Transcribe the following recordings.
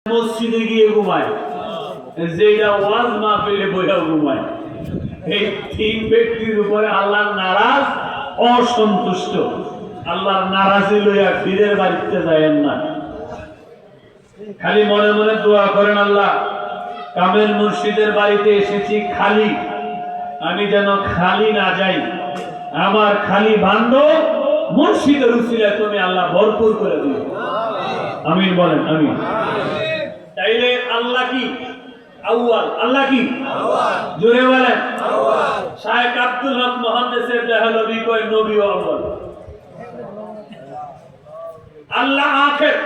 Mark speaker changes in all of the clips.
Speaker 1: মসজিদে গিয়ে ঘুমায়, যেটা ওয়াজ মাহফিলে বইয়া ঘুমায়। এই তিন ব্যক্তির উপরে আল্লাহ নারাজ, অসন্তুষ্ট। আল্লাহর নারাজি লইয়া ফিরের বাড়িতে যায়েন না, খালি মনে মনে দোয়া করেন, আল্লাহ কামেল মুর্শিদের বাড়িতে এসেছি খালি, আমি যেন খালি না যাই, আমার খালি ভাণ্ড মুর্শিদের উসিলায় তুমি আল্লাহ ভরপুর করে দিও। আমিন বলেন, আমিন। তাইলে আল্লাহ কি আউয়াল? আল্লাহ কি আউয়াল? জোরে বলেন আউয়াল। শায়েখ আব্দুল হক মুহাদ্দিসের দেহলভি কয় নবী ও আউয়াল। আল্লাহ আখির,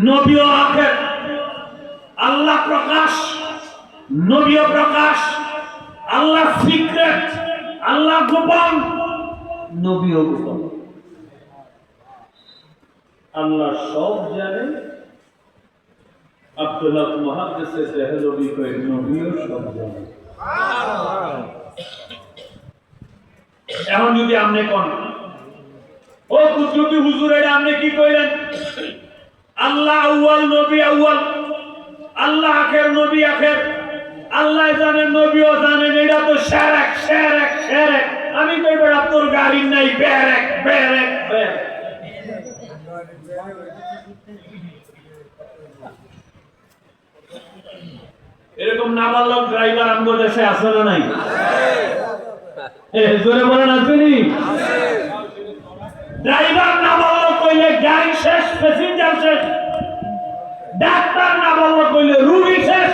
Speaker 1: নবী ও আখির। আল্লাহ প্রকাশ, নবী ও প্রকাশ। আল্লাহ সিক্রেট, আল্লাহ গোপন, নবী ও গোপন। আল্লাহ সব জানে। আব্দুল হক মুহাদ্দিসের দেহলভি কয় নবীও সব জানে। এখন যদি আপনি কোন ও কুতুবি হুজুর, এটা আপনি কি কইলেন? আল্লাহ আউয়াল, নবী আউয়াল, আল্লাহ আখির, নবী আখির। আল্লাহ জানেন, নবীও জানেন, এটা তো শিরক শিরক শিরক। আমি কই বেড়া তোর গাড়ি নাই, বেরেক বেরেক বেরেক। এরকম নাবালক ড্রাইভার আমাদের দেশে আছে না নাই? জোরে বলেন, আসেনি? ড্রাইভার নাবালক কইলে গাড়ি শেষ, প্যাসেঞ্জার শেষ। ডাক্তার নাবালক কইলে রোগী শেষ।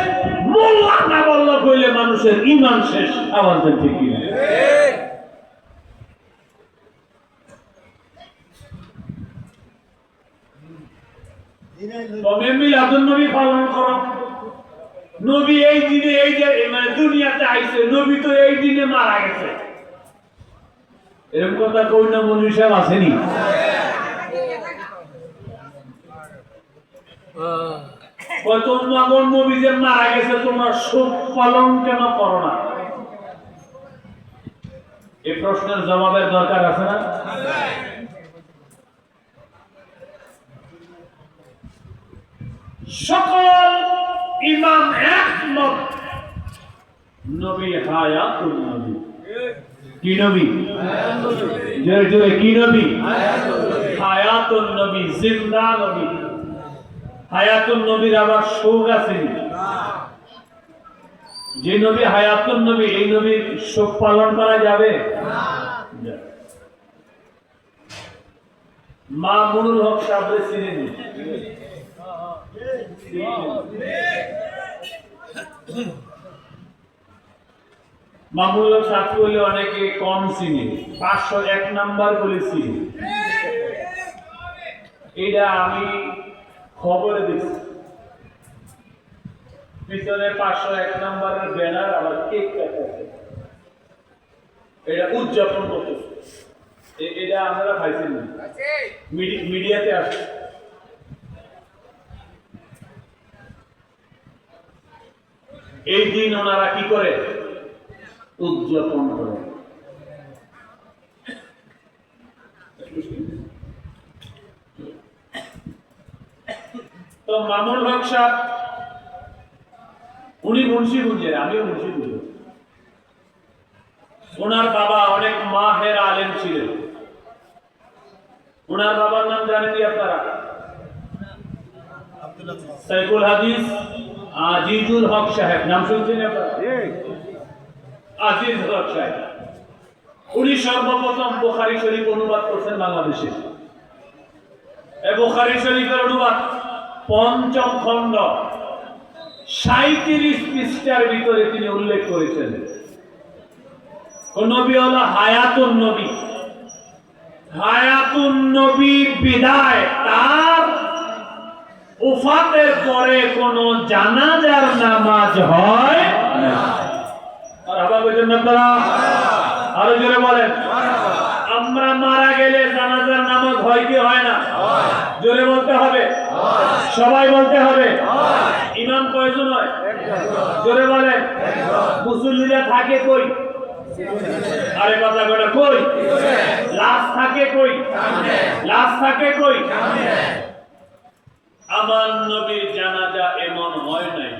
Speaker 1: মোল্লা নাবালক কইলে মানুষের ঈমান শেষ। আওয়াজ দেন ঠিক কি? তবে মিলাদুন নবী পালন করো। নবী এই দিনে, এই যে মানে দুনিয়াতে আইছে, নবী তো এই দিনে মারা গেছে। এরকম কথা কই না মৌলভী সাহেব, আসেনি? তোমার নবী যে মারা গেছে, তোমরা শোক পালন কেন করো না? এই প্রশ্নের জবাবের দরকার আছে না? সকল ইমাম একমত, নবী হায়াতুন নবী। কি নবী? জোরে জোরে কি নবী? হায়াতুন নবী, জিন্দা নবী। হায়াতুন নবীর আবার শোক আছে? যে নবী হায়াতুন নবী, এই নবীর শোক পালন করা যাবে? মামুনুল হক সাহেব ছিলেন, মামুনুল হক সাহেব বলে অনেকে কম চিনি, 501 নাম্বার বলেছি। এটা আমি খবরে দেখছি, পিছনে 501 নাম্বারের ব্যানার, আবার কেক কাটছে, এটা উদযাপন করতেছে। এটা আপনারা পাইছেন না? মিডিয়াতে আসছে। এই দিন ওনারা কি করে? উদযাপন করে। তো মামুনুল হক সাহেব, উনি মুন্সিগঞ্জের, আমিও মুন্সিগঞ্জের। ওনার বাবা অনেক মাহের আলেম ছিলেন। ওনার বাবার নাম জানেন কি আপনারা? সাইফুল হাদিস আজিজুল হক সাহেব, নাম শুনছেন আপনারা? আজিজ হক সাহেব। উনি সর্বপ্রথম বুখারী শরীফ অনুবাদ করছেন বাংলাদেশে। এই বুখারী শরীফের অনুবাদ ৫ম খণ্ড ৩৭ পৃষ্ঠার ভিতরে তিনি উল্লেখ করেছেন, নবী হলো হায়াতুন নবী। হায়াতুন নবী বিদায়, তার ওফাতের পরে কোন জানাজার নামাজ হয় না। আর আবার বলেন আপনারা, আরো জোরে বলেন। আমরা মারা গেলে জানাজার নামাজ হয় কি হয় না? জোরে বলতে হবে, সবাই বলতে হবে। ইমাম কয়জন হয়? জোরে বলেন। মুসল্লিরা থাকে কই? আরে কথা কটা কই? লাশ থাকে কই? লাশ থাকে কই? আমার নবীর জানাজা এমন হয় নাই।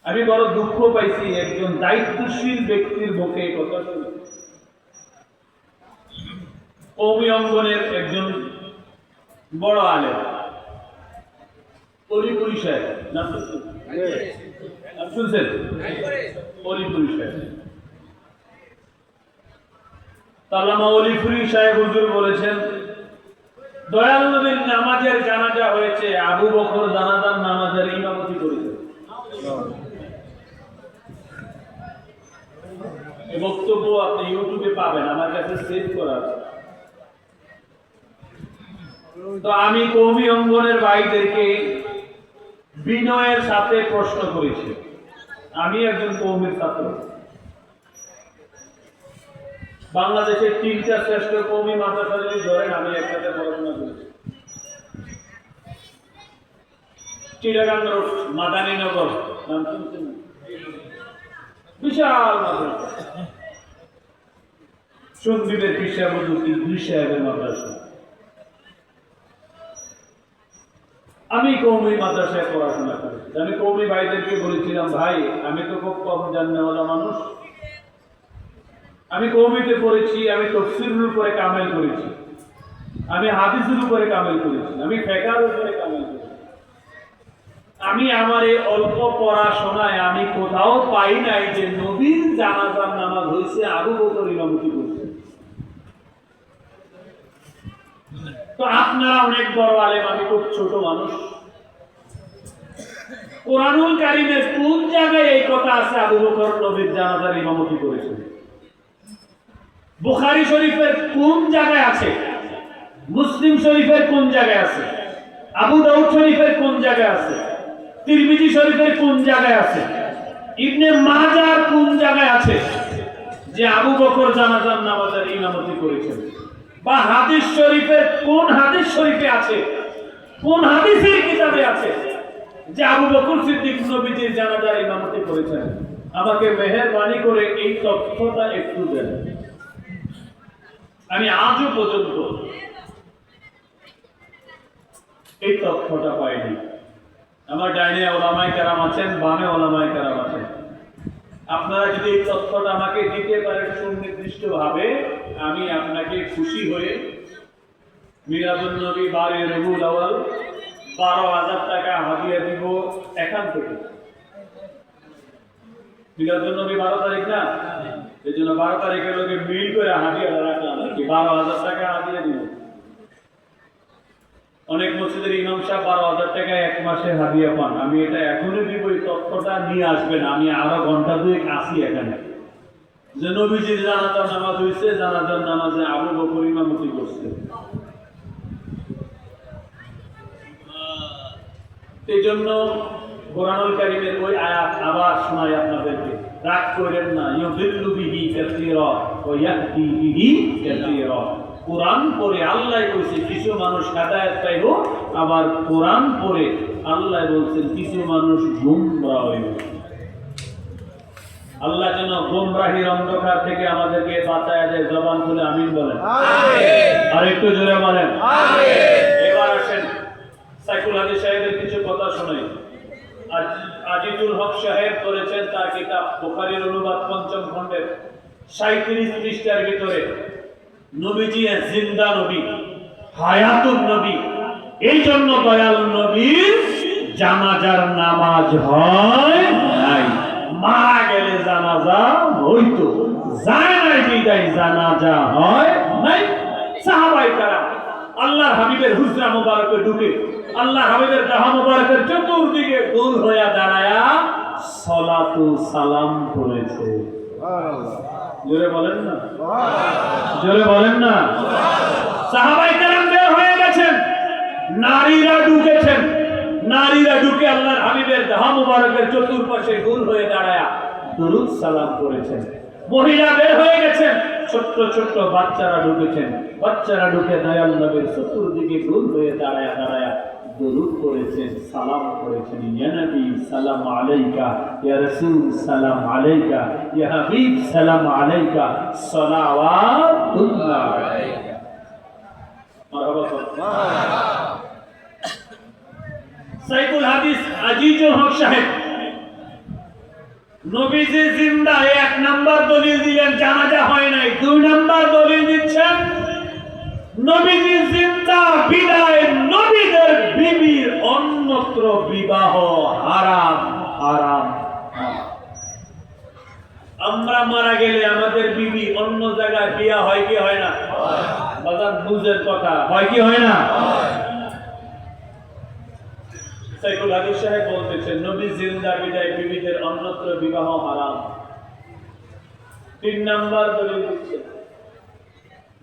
Speaker 1: আমি বড় দুঃখ পাইছি একজন দায়িত্বশীল ব্যক্তির মুখে কথা শুনে। কওমি অঙ্গনের একজন বড় আলেম অলিপুরি সাহেব, নাম শুনছেন? অলিপুরি সাহেব, আল্লামা অলিপুরি সাহেব হুজুর বলেছেন, দয়াল নবীর নামাজের জানাজা হয়েছে, আবু বকর জানাজার নামাজের ইমামতি করেছে। এই বক্তব্য আপনি ইউটিউবে পাবেন, আমার কাছে সেভ করা আছে। তো আমি কওমি অঙ্গনের ভাইদেরকে বিনয়ের সাথে প্রশ্ন করেছি। আমি একজন কওমির ছাত্র, বাংলাদেশের 3টা শ্রেষ্ঠ কওমি মাদ্রাসা যদি ধরেন, আমি একসাথে পড়াশোনা করেছি। চিটাগাং রোড, মাদানীনগর, নাম শুনছেন? বিশাল মাদ্রাসা, সন্দীপের পীর সাহেব হুজুর ইদ্রিস সাহেবের মাদ্রাসা। আমি কওমি মাদ্রাসায় পড়াশোনা করেছি। আমি কওমি ভাইদেরকে বলেছিলাম, ভাই আমি তো খুব কম জাননেওয়ালা মানুষ, আমি কওমিতে পড়েছি, আমি তাফসীরের উপরে কামেল করেছি, আমি হাদিসের উপরে কামেল করেছি, আমি ফিকহের উপরে কামেল করেছি। আমি আমার এই অল্প পড়াশোনায় আমি কোথাও পাই নাই যে নবীর জানাজার নামাজ হয়েছে, আবু বকর ইমামতি করছে। তো আপনারা অনেক বড় আলেম, আমি খুব ছোট মানুষ। কোরআনুল কারীমের কোন জায়গায় এই কথা আছে আবু বকর নবীর জানাজার ইমামতি করেছেন? বুখারী শরীফের কোন জায়গায় আছে? মুসলিম শরীফের কোন জায়গায় আছে? আবু দাউদ শরীফের কোন জায়গায় আছে? তিরমিজি শরীফের কোন জায়গায় আছে? ইবনে মাজার কোন জায়গায় আছে যে আবু বকর জানাজার নামাজের ইমামতি করেছেন? বা হাদিস শরীফের কোন হাদিস শরীফে আছে, কোন হাদিসের কিতাবে আছে যে আবু বকর সিদ্দিক নবীজির জানাজার ইমামতি করেছেন? আমাকে মেহেরবানি করে এই তথ্যটা একটু দেন। আমি আজও পর্যন্ত এই তথ্যটা পাইনি। আমার ডাইনে ওলামায়ে কেরাম আছেন, বামে ওলামায়ে কেরাম আছেন। আপনারা যদি এই তথ্যটা আমাকে দিতে পারেন সুনির্দিষ্টভাবে, আমি আপনাকে খুশি হয়ে মিলাদুন নবী 12 রবিউল আউয়াল 12,000 টাকা হাদিয়া দিব এখান থেকে। মিলাদুন নবী 12 তারিখ না, এই জন্য 12 তারিখের লোকে মিল করে হাদিয়াটা রাখলাম আর কি, 12,000 টাকা হাদিয়া দিব। অনেক মসজিদের ইমাম সাহেব 12,000 টাকায় এক মাসে হাদিয়া পান। আমি এটা এখনই দিব, এই তথ্যটা নিয়ে আসবেন। আমি আরো ঘন্টা দুয়েক আসি এখানে, যে নবীজির জানাজার নামাজ হয়েছে, জানাজার নামাজে আবু বকর ইমামতি করছে। এই জন্য কোরআনুল কারীমের ওই আয়াত আবার শোনাই আপনাদেরকে, রাগ করেন না। ইউদিল্লু বিহি কাসীরা ওয়া ইয়াহদি বিহি কাসীরা। কোরআন পড়ে আল্লাহ কইছে কিছু মানুষ হেদায়েত পাইব, আবার কোরআন পড়ে আল্লাহ বলছেন কিছু মানুষ গোমরাহ হইব। আল্লাহ যেন গোমরাহির অন্ধকার থেকে আমাদেরকে বাঁচায় দেয়। জবান খুলে আমিন বলেন, আমিন। আর একটু জোরে বলেন, আমিন। এবার আসেন সাইকুল হাদিস সাহেবের কিছু কথা শুনাই। আজিজুল হক সাহেব করেছেন তার কিতাব বুখারীর অনুবাদ ৫ম খণ্ডের ৩৭ পৃষ্ঠার ভিতরে নবীজি জিন্দা নবী, হায়াতুন নবী। এই জন্য দয়াল নবীর জানাজার নামাজ হয় নাই। মারা গেলে জানাজা হইতো, যায় নাই বিদায় জানাজা হয় নাই। সাহাবায়ে কেরাম আল্লাহর হাবিবের হুজরা মুবারকে ঢুকে আল্লাহর হাবিবের দেহ মুবারকের চতুর্দিকে গোল হয়ে দাঁড়ায়া সালাতু সালাম করেছে। জোরে বলেন না, জোরে বলেন না। সাহাবায়ে কেরাম বের হয়ে গেছেন, নারীরা ঢুকেছেন, নারীরা ঢুকে আল্লাহর হাবিবের দেহ মুবারকের চতুর্পাশে গোল হয়ে দাঁড়ায়া দুরূদ সালাম করেছেন। মহিলা বের হয়ে গেছেন, ছোট্ট ছোট্ট বাচ্চারা ঢুকেছেন, বাচ্চারা ঢুকে দয়াল নবীর চতুর্দিকে গোল হয়ে দাঁড়ায়া দাঁড়ায়া দুরূদ করেছেন, সালাম করেছেন। ইয়া নবী সালাম আলাইকা, ইয়া রাসূল সালাম আলাইকা, ইয়া হাবিব সালাম আলাইকা, সালাওয়াতুল্লাহ আলাইকা। মারহাবা। সাইকুল হাদিস আজিজুল হক সাহেব নবীজি জিন্দা, এক নাম্বার দলিল দিলেন জানাজা হয় নাই। দুই নাম্বার দলিল দিচ্ছেন নবীজি জিন্দা বিদায় নবীদের বিবির অন্যত্র বিবাহ হারাম হারাম। আমরা মারা গেলে আমাদের বিবি অন্য জায়গায় বিয়া হয় কি হয় না? বাজার বুঝের কথা, হয় কি হয় না? সাইকুল হাদিস সাহেব বলতেছেন নবী জিন্দা বিদায় বিবিদের অন্যত্র বিবাহ হারাম। তিন নাম্বার দলিল দিচ্ছেন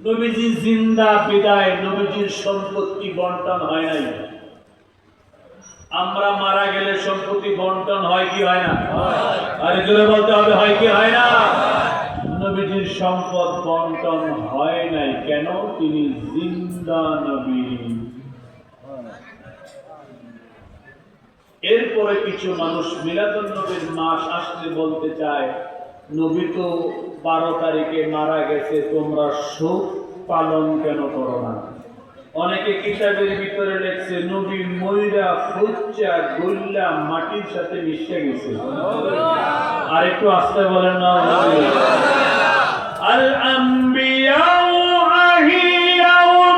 Speaker 1: নবীজি জিন্দা বিদায় নবীজির সম্পত্তি বন্টন হয় নাই। আমরা মারা গেলে সম্পত্তি বন্টন হয় কি হয় না? আরে জোরে বলতে হবে, হয় কি হয় না? নবীজির সম্পদ বন্টন হয় নাই। কেন? তিনি জিন্দা নবী। এরপরে কিছু মানুষ মিলাদুন নবীর মাস আসলে বলতে চায় নবী তো 12 তারিখে মারা গেছে, তোমরা শোক পালন কেন করো না? অনেকে কিতাবের ভিতরে লেখছে নবী মইরা ফুচ্চা গল্লা মাটির সাথে মিশে গেছে। আর একটু আস্তে বলেন না। আল আম্বিয়াউ আহিয়াউন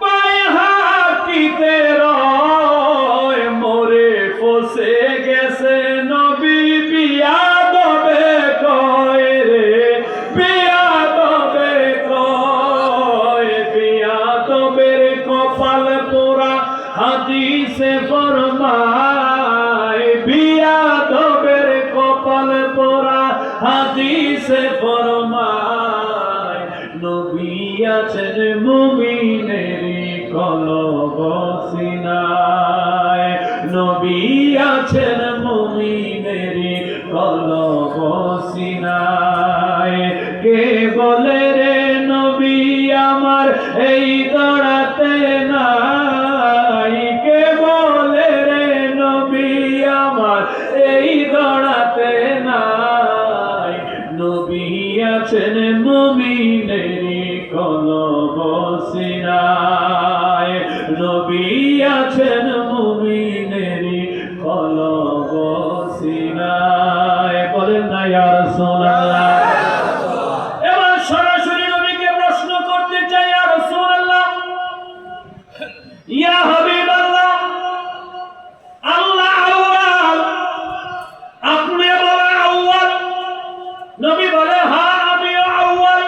Speaker 1: বাইহাকিতে রয় মরে ফসে গেছে নবী বিয়া দবে কয় রে বিয়া দবে কয় বিয়া দবের কপাল পোড়া হাদিসে ফরমায় বিয়া দবের কপাল পোড়া হাদিসে ফরমায় নবী আছেন মুমিনেরই কলব সিনায় নবী আছেন মুমিনেরই কলব সিনায় কে বলে রে নবী আমার এই দড়াতে নাই কে বলে রে নবী আমার এই দড়াতে নাই নবী আছেন মুমিনেরই কলব সিনায় নবী আছেন মুমিনেরই কলব সিনায়। বলেন না ইয়া রাসূলুল্লাহ। এবার সরাসরি নবীকে প্রশ্ন করতে চাই, ইয়া রাসূলুল্লাহ, ইয়া হাবিবাল্লাহ, আল্লাহ আউয়াল, আপনি বলেন আউয়াল। নবী বলে হ্যাঁ আমি আউয়াল।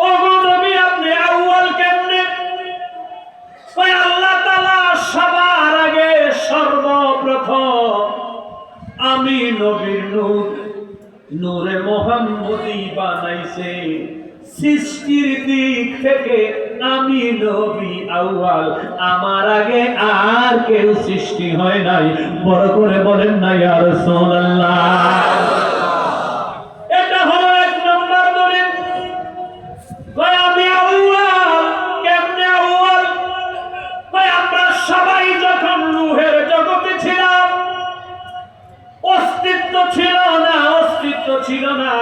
Speaker 1: ওগো নবী আপনি আউয়াল কেমনে? কই আল্লাহ তাআলা সবার আগে সর্বপ্রথম আমি নবীর নূর নূরে মুহাম্মদী বানাইছে। সৃষ্টির দিক থেকে আমি নবী আউয়াল, আমার আগে আর কেউ সৃষ্টি হয় নাই। বড় করে বলেন না ইয়া রাসূলুল্লাহ। এটা হলো এক নম্বর দলিল। কই আমি আউয়াল কেমনে আউয়াল? কই আমরা সবাই যখন রূহের জগতে ছিলাম অস্তিত্ব ছিল না, অস্তিত্ব ছিল না।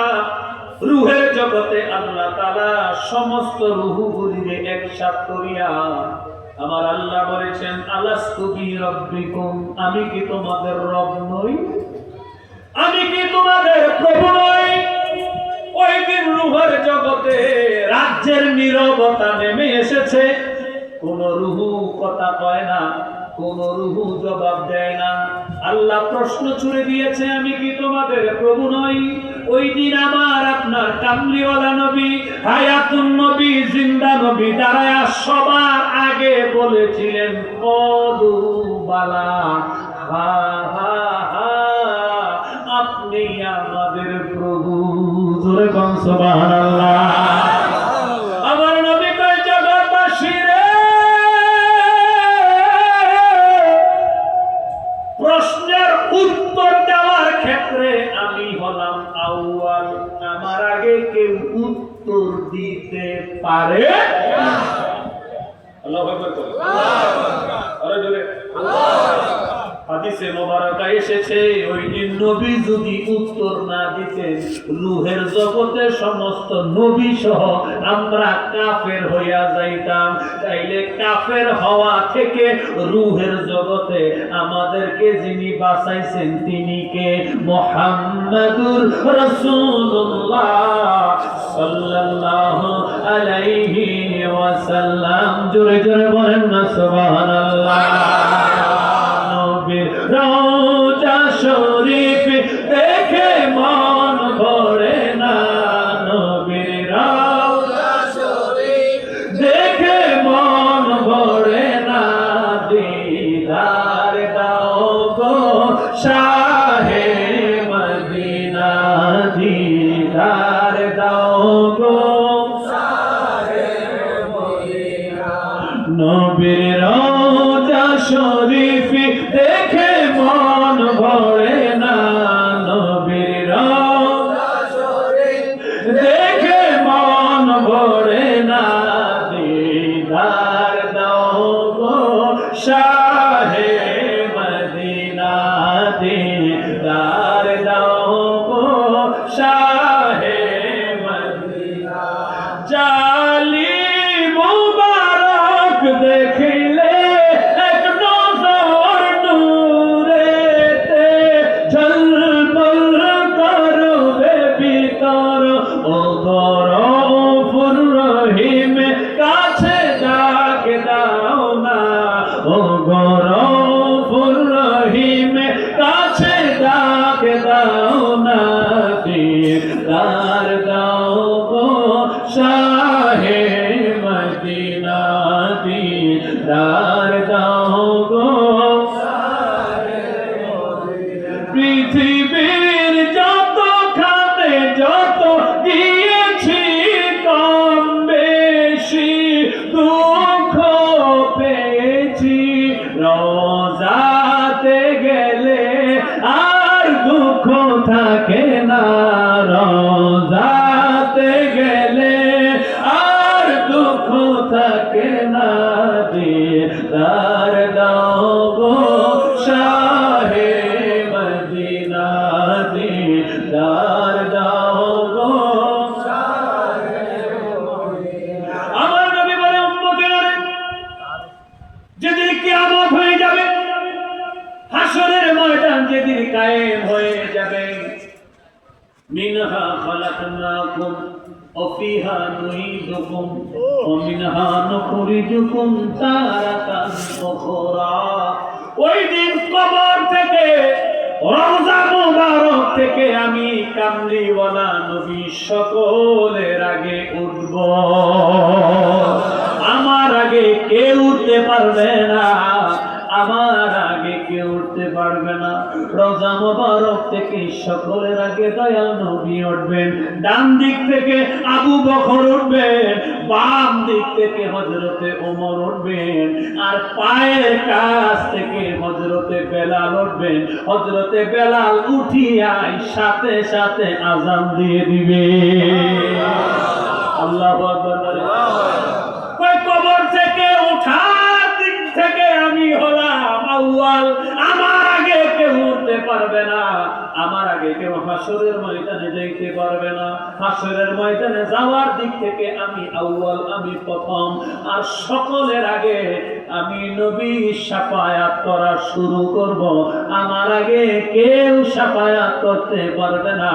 Speaker 1: রূহের জগতে আল্লাহ তাআলা সমস্ত রূহগুলিকে একসাথ করিয়া আমার আল্লাহ বলেছেন আলাস্তু বিরাব্বিকুম, আমি কি তোমাদের রব নই? আমি কি তোমাদের প্রভু নই? ওই দিন রূহের জগতে রাজ্যের নীরবতা নেমে এসেছে। কোন রূহ কথা কয় না, কোন রূহ জবাব দেয় না। আল্লাহ প্রশ্ন ছুড়ে দিয়েছে আমি কি তোমাদের প্রভু নই? ওই দিন আমার আপনার কামলিওয়ালা নবী হায়াতুন নবী জিন্দা নবী দাঁড়ায়া সবার আগে বলেছিলেন কদু বালা হা হা হা আপনি আমাদের প্রভু। জোরে কোন সুবহানাল্লাহ। আমার নবী কয় জগৎবাসী রে, প্রশ্নের উত্তর দেওয়ার ক্ষেত্রে আমি হলাম আউয়াল, আমার আগে কেউ উত্তর দিতে পারে না। আল্লাহু আকবার। আল্লাহু আকবার। আরে জোরে আল্লাহু আকবার। হাদিসে মোবারকা এসেছে, ওই দিন নবী যদি উত্তর না দিতেন, রূহের জগতে সমস্ত নবী সহ আমরা কাফের হইয়া যাইতাম। তাইলে কাফের হওয়া থেকে রূহের জগতে আমাদেরকে যিনি বাঁচাইছেন তিনি কে? মুহাম্মাদুর রাসূলুল্লাহ সাল্লাল্লাহু আলাইহি ওয়াসাল্লাম। জোরে জোরে বলেন না সুবহানাল্লাহ। নবীর রওজা শরীফ দেখে মন ভরে না, নবীর রওজা শরীফ দেখে মন ভরে না, দিদার দাও গো শাহে মদিনা, দিদার দাও গো শাহে মদিনা। নবীর রওজা শরীফ দেখে মন ভরে না, নবীর রওজা শরীফ দেখে মন ভরে না, দিদার দাও গো শাহে মদিনা, দিদার দাও গো শাহে মদিনা। জালি মুবারক দেখিলে এক নজর নূরেতে ঝলমল করবে ভিতর, ও গরফুর রহিম কাছে ডাক দাও না, ও গরফুর রহিম কাছে ডাক দাও না, দিদার দাও গো শাহে মদিনা, দিদার দাও গো শাহে মদিনা। পৃথিবীর যত খাতে যত গিয়েছি কম বেশি দুঃখ পেয়েছি, রওজাতে গেলে আর দুঃখ থাকে না, রওজাতে গেলে আর দুঃখ থাকে না, দিদার দাও গো শাহে মদিনা, দিদার দাও গো শাহে মদিনা। আমার নবী বলে, উম্মতেরা যেদিন কিয়ামত হয়ে যাবে, হাসরের ময়দান যেদিন কায়েম হয়ে যাবে, মিনহা খালাকনাকুম ওয়া ফিহা নুঈদুকুম ওয়া মিনহা নুখরিজুকুম তারাতান উখরা। ওই দিন কবর থেকে, রওজা মুবারক থেকে আমি কামলিওয়ালা নবী সকলের আগে উঠব। আমার আগে কেউ উঠতে পারবে না, আমার আগে কেউ উঠতে পারবে না। রওজা মুবারক থেকে সকলের আগে দয়াল নবী উঠবেন। ডান দিক থেকে আবু বকর উঠবেন, বাম দিক থেকে হযরতে ওমর উঠবেন, আর পায়ের কাছ থেকে হযরতে বেলাল উঠবেন। হযরতে বেলাল উঠিয়াই সাথে সাথে আযান দিয়ে দিবে। আল্লাহু আকবার। কই কবর থেকে ওঠার দিক থেকে আমি হলাম আউয়াল, আমার আগে কেউ উঠতে পারবে না, আমার আগে কেউ হাসরের ময়দানে যাইতে পারবে না। হাসরের ময়দানে যাওয়ার দিক থেকে আমি আউয়াল, আমি প্রথম, আর সকলের আগে আমি নবী শাফায়াত করা শুরু করব। আমার আগে কেউ শাফায়াত করতে পারবে না,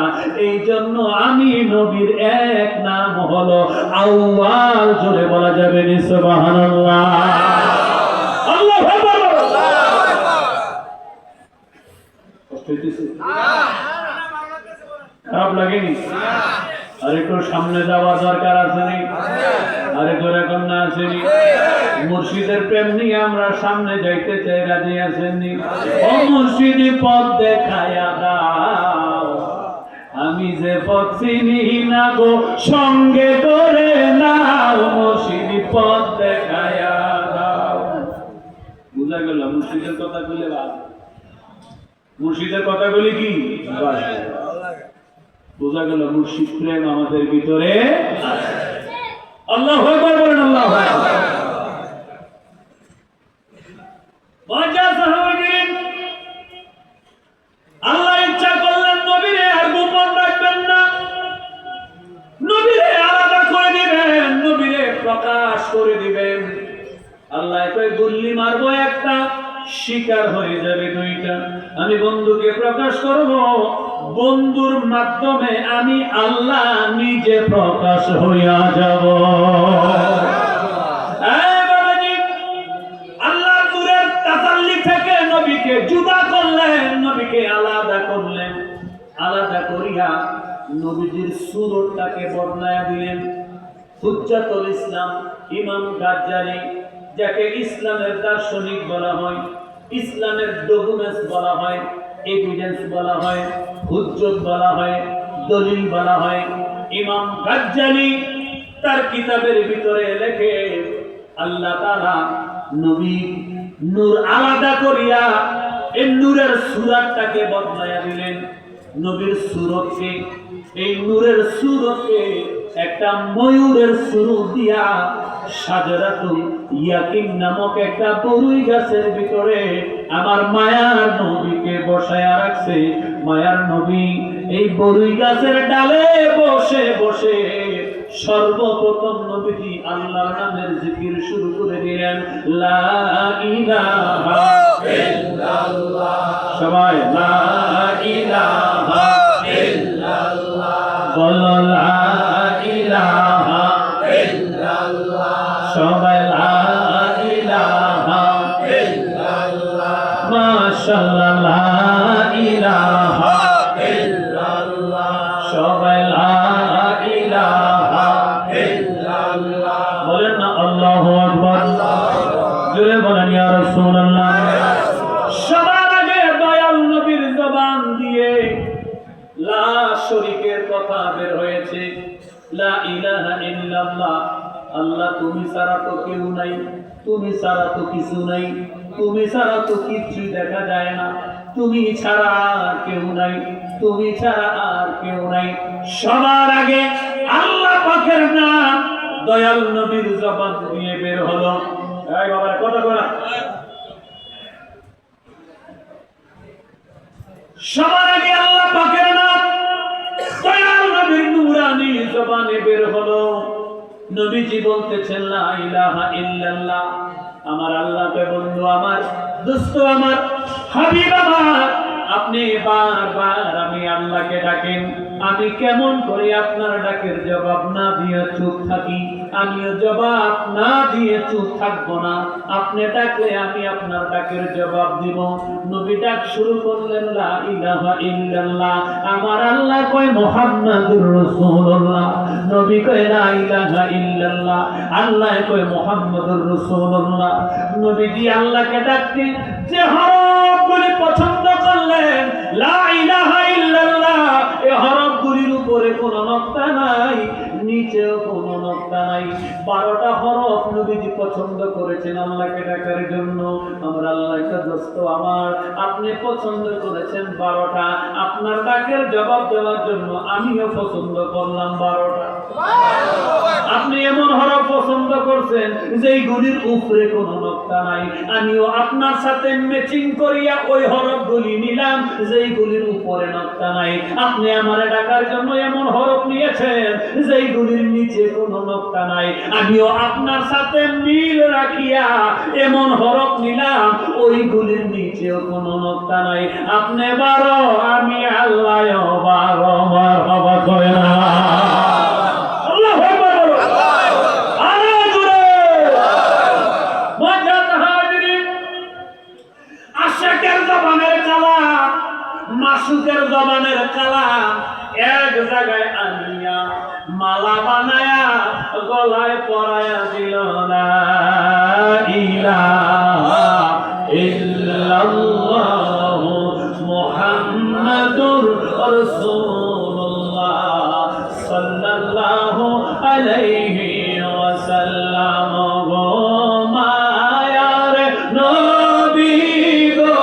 Speaker 1: এই জন্য আমি নবীর এক নাম হলো আউয়াল। জোরে বলা যাবে নি সুবহানাল্লাহ। আল্লাহু আকবার। খারাপ লাগেনি? আর একটু সামনে যাওয়া দরকার আছে নি? আরে জোরে কন্যা আসেনি? মুর্শিদের প্রেম নিয়ে আমরা সামনে যাইতে চাই, রাজি আছেননি? ও মুর্শিদ পথ দেখায়া দাও, আমি যে পথ চিনি না গো, সঙ্গে করে নাও, মুর্শিদ পথ দেখায়া দাও। বুঝা গেল? মুর্শিদের কথা বলে বাস, মুর্শিদের কথা বলি কি বাস। বোঝা গেল মুর্শিদ প্রেম আমাদের ভিতরে আছে। আল্লাহু আকবার বলেন। আল্লাহু আকবার। আল্লাহ কই গুল্লি মারবো একটা, শিকার হয়ে যাবে দুইটা। আমি বন্ধুকে প্রকাশ করব, বন্ধুর মাধ্যমে আমি আল্লাহ নিজে প্রকাশ হইয়া যাব। আল্লাহ নূরের তাসাল্লি থেকে নবীকে জুদা করলেন, নবীকে আলাদা করলেন। আলাদা করিয়া নবীজির সুরতটাকে বদলায়া দিলেন। হুজ্জাতুল ইসলাম ইমাম গাজ্জালি, যাকে ইসলামের দার্শনিক বলা হয়, ইসলামের ডকুমেন্টস বলা হয়, এভিডেন্স বলা হয়, হুজ্জত বলা হয়, দলিল বলা হয়, ইমাম গাজ্জালি তার কিতাবের ভিতরে লেখে আল্লাহ তাআলা নবী নূর আলাদা করিয়া এই নূরের সুরাতটাকে বদলায়া দিলেন। নবীর সুরতকে, এই নূরের সুরতকে একটা ময়ূরের সুরত দিয়া শাজারাতুল ইয়াকিন নামক একটা বরুই গাছের ভিতরে আমার মায়ার নবীকে বসায়া রাখছে। মায়ার নবী এই বরুই গাছের ডালে বসে বসে সর্বপ্রথম নবীজি আল্লাহর নামের জিকির শুরু করে দিলেন, লা ইলাহা ইল্লাল্লাহ। সবাই লা ইলাহা ইল্লাল্লাহ বলো, লা ইলাহা ইল্লাল্লাহ। সবাই লা ইলাহা ইল্লাল্লাহ। মাশাআল্লাহ, লা ইলাহা ইল্লাল্লাহ। সবাই লা ইলাহা ইল্লাল্লাহ বলেন না, আল্লাহু আকবার। জোরে বলেন ইয়া রাসূলুল্লাহ। সবার আগে দয়াল নবীর জবান দিয়ে লা শরীকের কথা বের হয়েছে, লা ইলাহা ইল্লাল্লাহ। আল্লাহ তুমি ছাড়া তো কেউ নাই, তুমি ছাড়া তো কিছু নাই, তুমি ছাড়া তো কিছু দেখা যায় না, তুমি ছাড়া আর কেউ নাই, তুমি ছাড়া আর কেউ নাই। সবার আগে আল্লাহ পাকের নাম দয়াল নবীর জবান দিয়ে বের হলো। এই বাবা কথা করা, সবার আগে আল্লাহ পাকের নাম দয়াল নবীর নূরানি জবানে বের হলো। নবীজি বলতেছেন, লা ইলাহা ইল্লাল্লাহ। আমার আল্লাহ কে বন্ধু, আমার দোস্ত, আমার হাবিব, আমার আপনি বারবার আমি আল্লাহকে ডাকেন, আমি কেমন করে আপনার ডাকের জবাব না দিয়ে চুপ থাকি? আমিও জবাব না দিয়ে চুপ থাকবো না। আপনি ডাকলে আমি আপনার ডাকের জবাব দিব। নবী ডাক শুরু করলেন, লা ইলাহা ইল্লাল্লাহ। আমার আল্লাহ কয় মুহাম্মাদুর রাসূলুল্লাহ, নবী কয় লা ইলাহা ইল্লাল্লাহ, আল্লাহ কয় মুহাম্মাদুর রাসূলুল্লাহ। নবীজি আল্লাহকে ডাকতেন, যে হরফগুলি পছন্দ করলেন লা ইলাহা ইল্লাল্লাহ, এই হরফগুলির উপরে কোনো নকতা নাই, নিচেও কোনো নকতা নাই। 12টা হরফ নবীজি পছন্দ করেছেন আল্লাহকে ডাকার জন্য। আমরা আল্লাহকে দোস্ত আমার, আপনি পছন্দ করেছেন 12টা, আপনার ডাকের জবাব দেওয়ার জন্য আমিও পছন্দ করলাম 12টা। আপনি এমন হরফ পছন্দ করছেন যেই গুলির উপরে কোনো নকতা নাই, আমিও আপনার সাথে ম্যাচিং করিয়া ওই হরফগুলি নিলাম যেই গুলির উপরে নকতা নাই। আপনি আমারে ডাকার জন্য এমন হরফ নিয়েছেন যেই গুলির নিচে কোনো নকতা নাই, আমিও আপনার সাথে মিল রাখিয়া এমন হরফ নিলাম ওই গুলির নিচেও কোনো নকতা নাই। আপনি 12, আমি আল্লাহ 12। মারহাবা কয় না, আল্লাহু আকবার বলো, আরে জোরে মজাত হাজিরিন। আশিকের জবানের কালাম, মাসুকের জবানের কালাম এক জায়গায় আনিয়া মালা বানায়া গলায় পরায়া দিল, লা ইলাহা ইল্লাল্লাহ মুহাম্মাদুর রাসূলুল্লাহ সাল্লাল্লাহু আলাইহি ওয়াসাল্লাম। গো মায়ার নবী গো,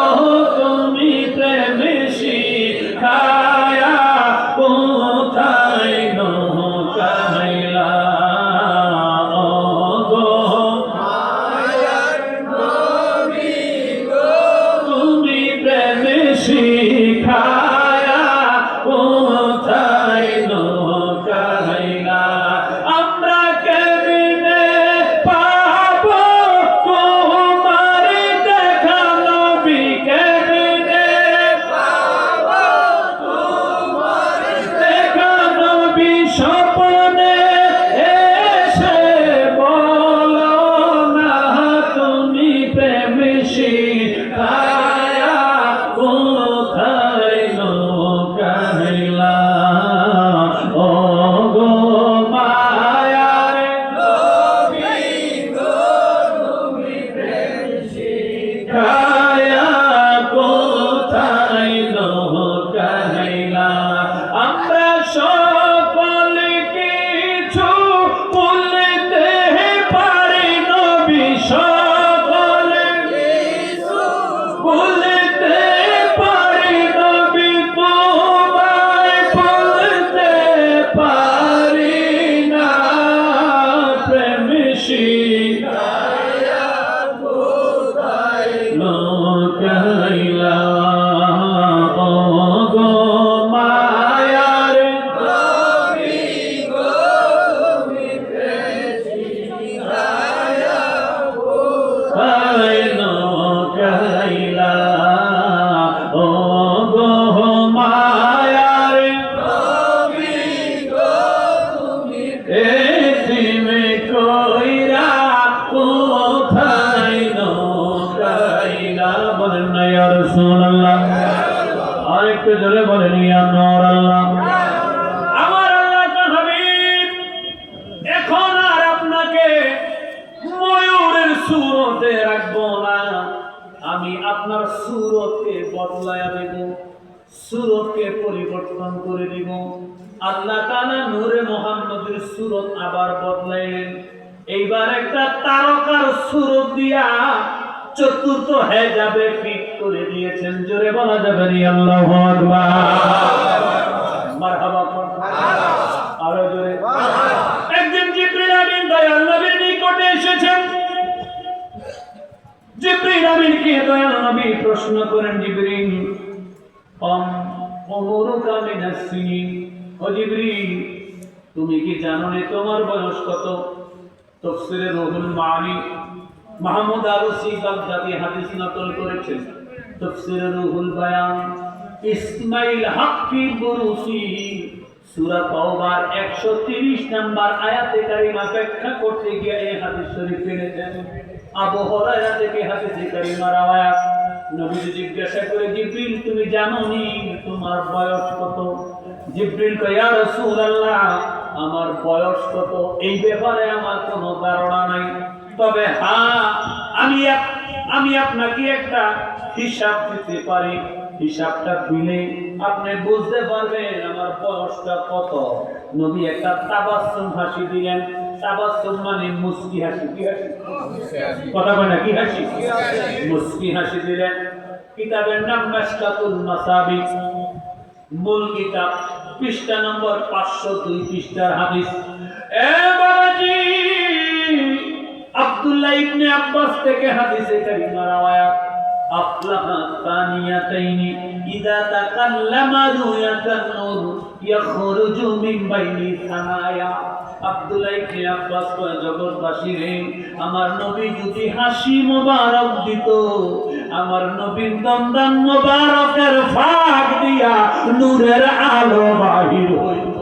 Speaker 1: তুমি প্রেমে শিখায়া কোথায় নৌকাইলা? গো সুরতে রাখবো না, আমি আপনার সুরতকে বদলায়া দেব, সুরতকে পরিবর্তন করে দিব। আল্লাহ তাআলা নূরে মুহাম্মদের সুরত আবার বদলাইলেন। এইবার একটা তারকার সুরত দিয়া চতুর্থ হেজাবে ফিট করে দিয়েছেন। জোরে বলা যাবে না আল্লাহু আকবার, মারহাবা আরো জোরে। একদিন জিবরিল আমিন দয়াল নবীর নিকটে এসেছেন। জিবরিল আমিনকে দয়াল নবী প্রশ্ন করেন, জিবরিল উমরুকা মিনাস সিনিন, ও জিবরিল তুমি কি জানো না তোমার বয়স কত? তাফসীরে রুহুল মাআনি মাহমুদ আলুসি বাগদাদি হাদিস নকল করেছেন। তাফসীরে রুহুল বায়ান ইসমাইল হাক্কি বুরুসি সূরা তাওবার 130 নম্বর আয়াতে কারিমা ব্যাখ্যা করতে গিয়ে এই হাদিস শরীফ এনেছেন। আবু হুরায়রা থেকে হাদিসে কারিমা রাওয়ায়াত। নবীজি জিজ্ঞাসা করে, জিবরিল তুমি জানো নি তোমার বয়স কত? জিবরিল কয়, ইয়া রাসূলুল্লাহ আমার বয়স কত এই ব্যাপারে আমার কোনো ধারণা নাই, তবে হ্যাঁ আমি আপনাকে একটা হিসাব দিতে পারি। হিসাবটা দিলে আপনি বুঝতে পারবেন আমার বয়সটা কত। নবী একটা তাবাসসুম হাসি দিলেন। তাবাসসুম মানে মুস্কি হাসি। কি হাসি? কথা বলে না, কি হাসি? মুস্কি হাসি দিলেন। কিতাবের নাম মিশকাতুল মাসাবিহ, মূল কিতাব, পৃষ্ঠা নম্বর 502 পৃষ্ঠার হাদিস। এ বাবাজি, আব্দুল্লাহ ইবনে আব্বাস থেকে হাদিসে কারিমা রাওয়ায়াত, আফলাহা তানিয়াতাইনি ইযা তাকাল্লামা রুয়াতান নূর ইয়াখরুজু মিন বাইনি সানায়া। আব্দুল্লাহ ইবনে আব্বাস কয়, জগৎবাসী রে, আমার নবী যদি হাসি মোবারক দিত, আমার নবীর দন্দান মোবারকের ফাঁক দিয়া নূরের আলো বাহির হইত।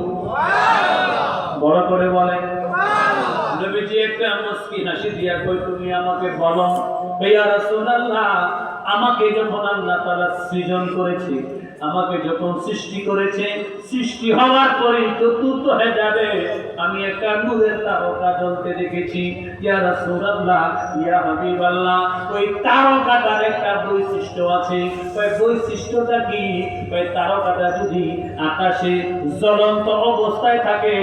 Speaker 1: বড় করে বলে। নবীজি একটা মুস্কি হাসি দিয়া কই, তুমি আমাকে বলো ইয়া রাসূলুল্লাহ, আমাকে যখন আল্লাহ তাআলা সৃজন করেছে, আমাকে যখন সৃষ্টি করেছে, সৃষ্টি হওয়ার পরে চতুর্থ হেজাবে আমি একটা নূরের তারকা জ্বলতে দেখেছি। ইয়া রাসূলুল্লাহ, ইয়া হাবিবাল্লাহ, ওই তারকাটার একটা বৈশিষ্ট্য আছে। ওই বৈশিষ্ট্যটা কি? ওই তারকাটা যদি আকাশে জ্বলন্ত অবস্থায় থাকে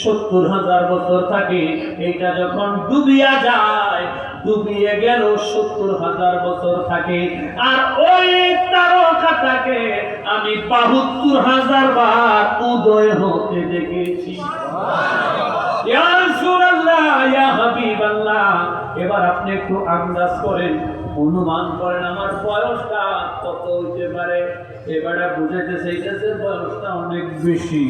Speaker 1: 70,000 বছর থাকে, এটা যখন ডুবিয়া যায়, ডুবিয়ে গেল 70,000 বছর থাকে। আর ওই তারকাটাকে আমি 72,000 বার উদয় হতে দেখেছি। ইয়া রাসূলুল্লাহ, ইয়া হাবিবাল্লাহ, এবার আপনি একটু আন্দাজ করেন, অনুমান করেন আমার বয়সটা কত হইতে পারে। এবারে বুঝাইতে চাইতেছে বয়সটা অনেক বেশি।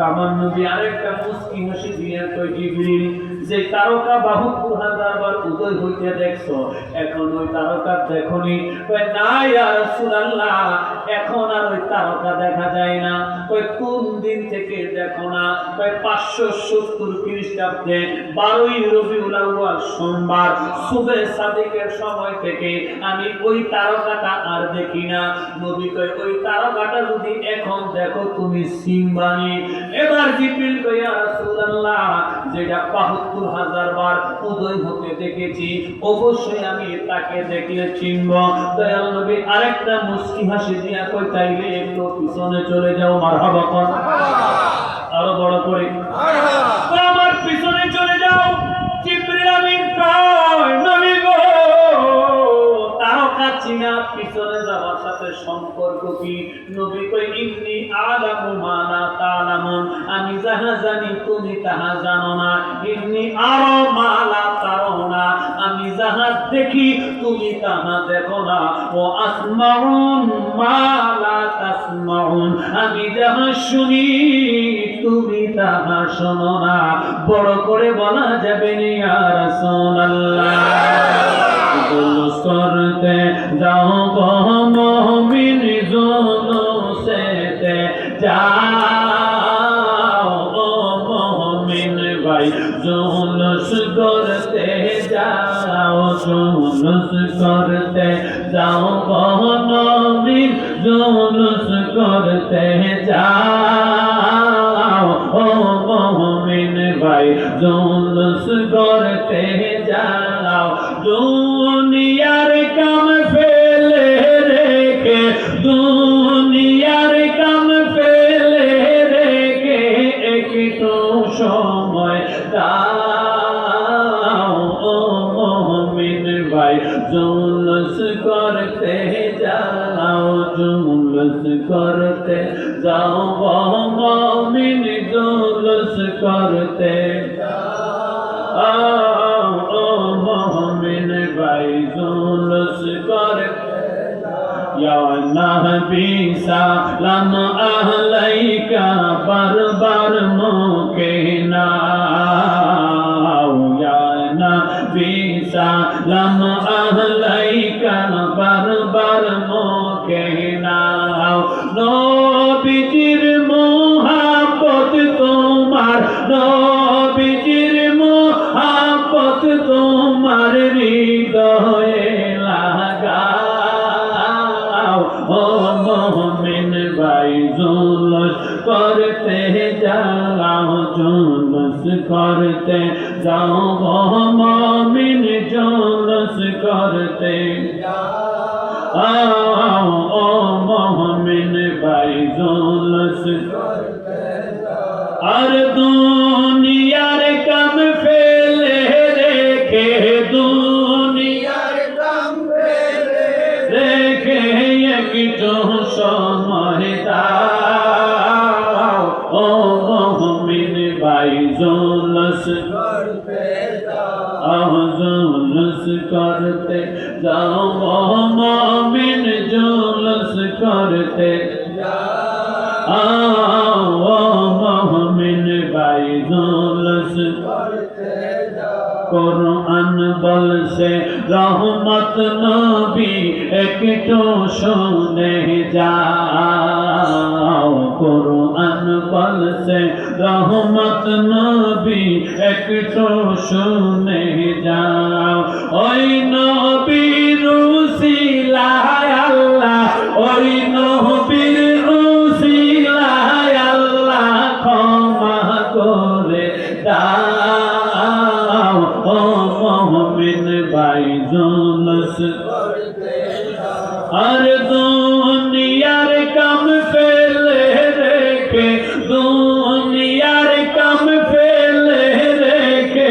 Speaker 1: আমার নবী আরেকটা মুস্কি হাসি দিয়ে কই, জিবরিল যে তারকা 72,000 বার উদয় হইতে দেখছো, এখন ওই তারকা দেখোনি? কয় না ইয়া রাসূলুল্লাহ, এখন আর ওই তারকা দেখা যায় না। কয় কোন দিন থেকে দেখো না? কয় 570 খ্রিস্টাব্দে 12ই রবিউল আউয়াল সোমবার সুবে সাদিকের সময় থেকে আমি ওই তারকাটা আর দেখি না। নবী কয় ওই তারকাটা যদি এখন দেখো তুমি সিংবানি। এবার জিবরিল কয়, ইয়া রাসূলুল্লাহ, যেটা 72,000 বার উদয় হতে দেখেছি, অবশ্যই আমি তাকে দেখলে চিনব। দয়াল নবী আরেকটা মুস্কি হাসি দিয়া কই, তাইলে একটু পিছনে চলে যাও। মারহাবা কর, আরো বড় করে মারহাবা। আমার পিছনে চলে যাও। জিবরিল আমিন কয়, নবী গো, তারকা চিনা পিছনে যাওয়ার সাথে সম্পর্ক কি? নবী কই, ইন্নী আলামু মা লা তা'লামুন, আমি যাহা জানি তুমি তাহা জানো না। ইন্নী আরা মা লা তারাউনা, আমি যাহা দেখি তুমি তাহা দেখো না। ও আসমাউন মা লা তাসমাউন, আমি যাহা শুনি তুমি তাহা শোনো না। বড় করে বলা যাবে না ইয়া রাসূলুল্লাহ। জুলুস করতে যাও গো মুমিন, জুলুসেতে যাও ও মুমিন ভাই, জুলুস করতে যাও, জুলুস করতে যাও গো মুমিন, জুলুস করতে যাও ও মুমিন ভাই, জুলুস করতে যাও। দুনিয়ার কাম ফেলে রেখে, দুনিয়ার কাম ফেলে রেখে একটু সময় দাও ও মুমিন ভাই, জুলুস করতে যাও, জুলুস করতে যাও মুমিন, জুলুস করতে যাও ও মুমিন ভাই, জুলুস করতে या नबी सलाम अलैका बार-बार मुके नाओ, या नबी सलाम अलैका बार-बार मुके नाओ। नबीजिर मोहब्बत তোমার, নবীজির মোহব্বত তোমার হৃদয়ে লাগাও ও মুমিন ভাই, জুলুস করতে যাও, জুলুস করতে যাও মুমিন, জুলুস করতে যাও ও মুমিন ভাই, জুলুস করতে আর দুনিয়ার কাম ফেলে রেখে, দুনিয়ার কাম ফেলে রেখে একটু সময় দাও ও মুমিন ভাই, জুলুস করতে যাও, জুলুস করতে যাও মুমিন, জুলুস করতে যাও ও মুমিন ভাই, জুলুস করতে যাও। কুরআন বলছে রহমত নবী একটু শুনে যাও, কুরআন বলছে রহমত নবী একটু শুনে যাও। ওই নবীর উসিলায় আল্লাহ, ওই নবীর উসিলায় আল্লাহ ক্ষমা করে দাও ও মুমিন ভাই, জুলুস করতে যাও আর দুনিয়ার কাম ফেলে রেখে, দুনিয়ার কাম ফেলে রেখে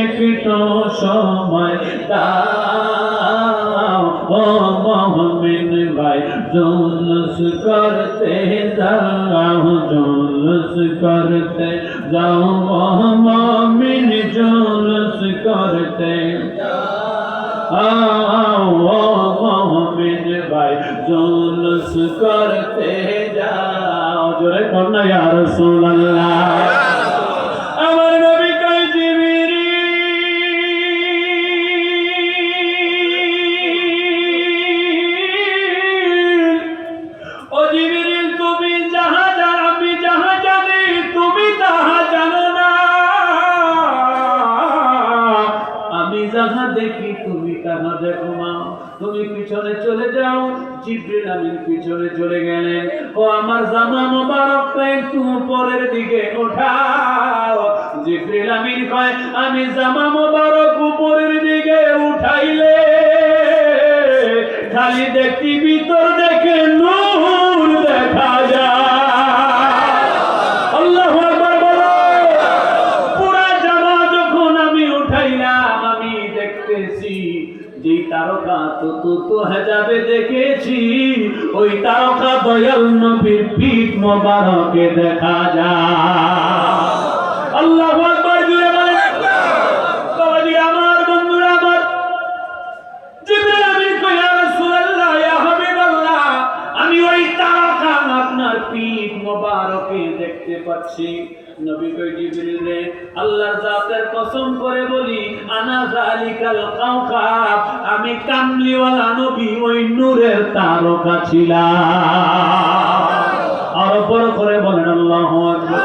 Speaker 1: একটু সময় দাও ও মুমিন ভাই, জুলুস করতে যাও, জুলুস করতে যাও মুমিন, জুলুস করতে যাও ও মুমিন ভাই, জুলুস করতে যাও। জোরে কন্যা ইয়া রাসূলুল্লাহ। আমার নবী কয় জিবরিল, ও জিবরিল তুমি যাহা জানো, আমি যাহা জানি তুমি তাহা জানো না, আমি যাহা দেখি তুমি তাহা দেখো না, তুমি পিছনে চলে যাও। জিবরিল আমিন পিছনে চলে গেলেন। ও আমার জামা মোবারকটা একটু উপরের দিকে ওঠাও। জিবরিল আমিন কয় আমি জামা মোবারক উপরের দিকে উঠাইলে খালি দেখি ভিতর দেখে নূর দেখা যায়। আল্লাহু আকবার বলো। পুরা জামা যখন আমি উঠাইলাম আমি দেখতেছি যে তারকা তো হেজাবে দেখেছি, ওই তারকা দয়াল নবীর পিঠ মোবারকে দেখা যায়। আল্লাহু আকবার জুড়ে বলেন। বাবাজি আমার, বন্ধুরা আমার, জিবরিল আমিন কয় ইয়া রাসূলুল্লাহ, ইয়া হাবিবাল্লাহ, আমি ওই তারকা আপনার পিঠ মোবারকে দেখতে পাচ্ছি। নবী কয় জিবরিল রে, আল্লাহর জাতের কসম করে বলি আনা যালিকাল কাওকাব, আমি কামলিওয়ালা নবী ওই নূরের তারকা ছিলাম। আর বড় করে বলেন আল্লাহু আকবার।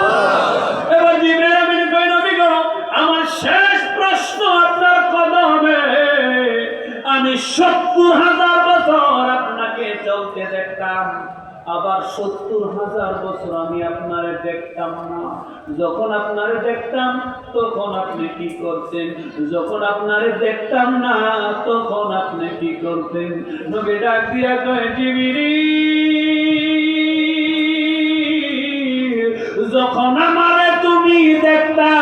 Speaker 1: এবার জিবরিল আমিন কয় নবী গো, আমার শেষ প্রশ্ন আপনার কদমে, আমি ৭০,০০০ বছর আপনাকে চলতে দেখতাম, আবার ৭০,০০০ বছর আমি আপনারে দেখতাম না। যখন আপনারে দেখতাম তখন আপনি কি করতেন? যখন আপনারে দেখতাম না তখন আপনি কি করতেন? নবী ডাক দিয়া কয়, জিবরিল, যখন আমারে তুমি দেখতা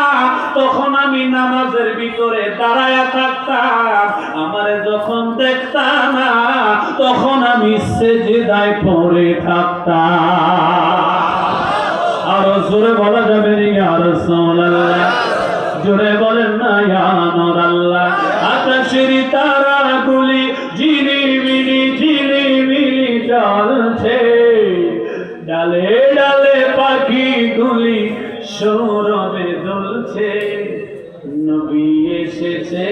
Speaker 1: তখন আমি নামাজের ভিতরে দাঁড়ায়া থাকতাম, আমারে যখন দেখতাম না তখন আমি সিজদায় পড়ে থাকতাম। আর জোরে বলা যাবে না ইয়া রাসূলুল্লাহ? জোরে বলেন না ইয়া নূরাল্লাহ? আকাশের তারাগুলি ঝিলিমিলি ঝিলিমিলি জ্বলছে, ডালে ডালে পাখিগুলি সৌরভে দুলছে, নবী এসেছে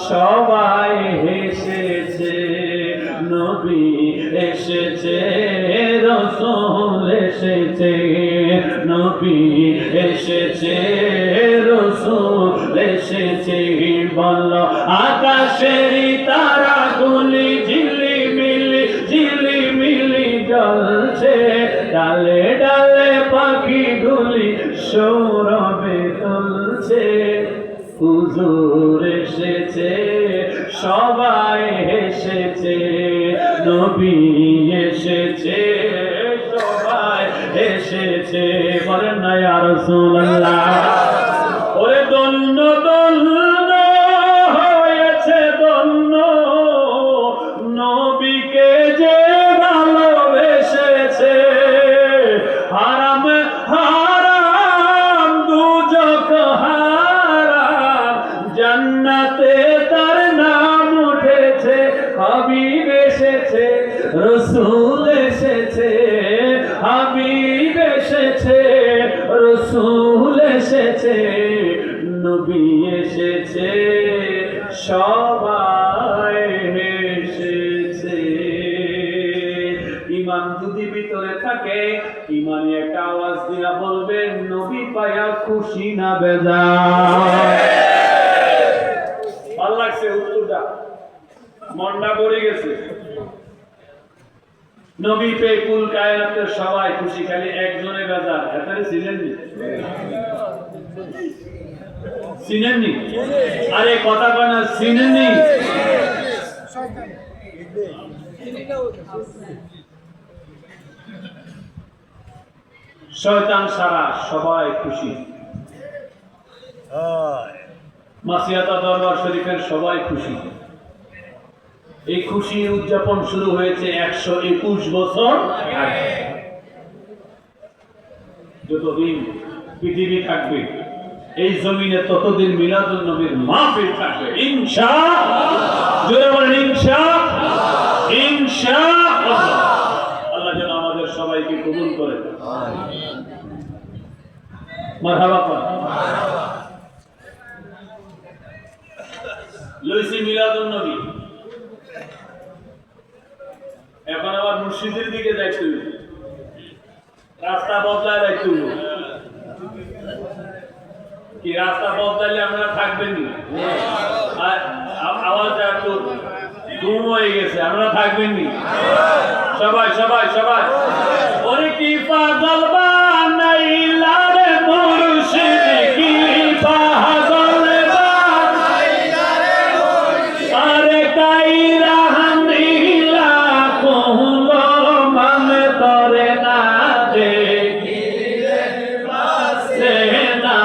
Speaker 1: সবাই হেসেছে, নবী এসেছে রাসূল এসেছে, নবী এসেছে রাসূল এসেছে। বল আকাশের তারাগুলি ঝিলিমিলি ঝিলিমিলি জ্বলছে, ডালে ডালে পাখিগুলি সৌরভে দুলছে, হুজুর এসেছে সবাই হেসেছে, নবী এসেছে সবাই হেসেছে। বলেন না ইয়া রাসূলুল্লাহ? ওরে দন্য দন্য হয়েছে দন্য, নবীকে যে ভালোবেসেছে, হারাম হারাম দুজক হারাম, জান্নাতে তার নাম উঠেছে, হাবিব এসেছে রাসূল এসেছে, হাবিব এসেছে রাসূল এসেছে, নবী এসেছে সবাই এসেছে। ঈমান যদি ভিতরে থাকে, ঈমানে একটা আওয়াজ দিয়া বলবেন, নবী পায়া খুশি না বেজার? ভালো লাগছে উত্তরটা? মনটা ভরে গেছে? নবী পেয়ে কুল কায়নাতের সবাই খুশি, খালি একজনে বেজার। এটারে ছিলেননি? চিনেননি? আরে কথা কয় না, চিনেননি? শয়তান সারা সবাই খুশি, মাসিয়াতা দরবার শরীফের সবাই খুশি। এই খুশি উদযাপন শুরু হয়েছে 121 বছর আগে। যতদিন পৃথিবী থাকবে এই জমিনে ততদিন মিলাদুন নবীর মাহফিল থাকবে ইনশাআল্লাহ। জোরে বলেন ইনশাআল্লাহ। ইনশাআল্লাহ। আল্লাহ যেন আমাদের সবাইকে কবুল করে। মারহাবা কর। লইছি মিলাদুন নবী, এখন আবার মুর্শিদের দিকে যাইতে হইব, রাস্তা বদলায় যাইতে হইব। কি রাস্তা বদলাইলে আপনারা থাকবেন নি? আওয়াজ একটু গুম হয়ে গেছে, আপনারা থাকবেন নি? সবাই সবাই সবাই। ওরে কি পাগল বানাইলা রে মুর্শিদ, কি পাগল বানাইলা রে মুর্শিদ, আরে কাইরা হানিলা কহল মানে তরে না দেখিলে বাসে না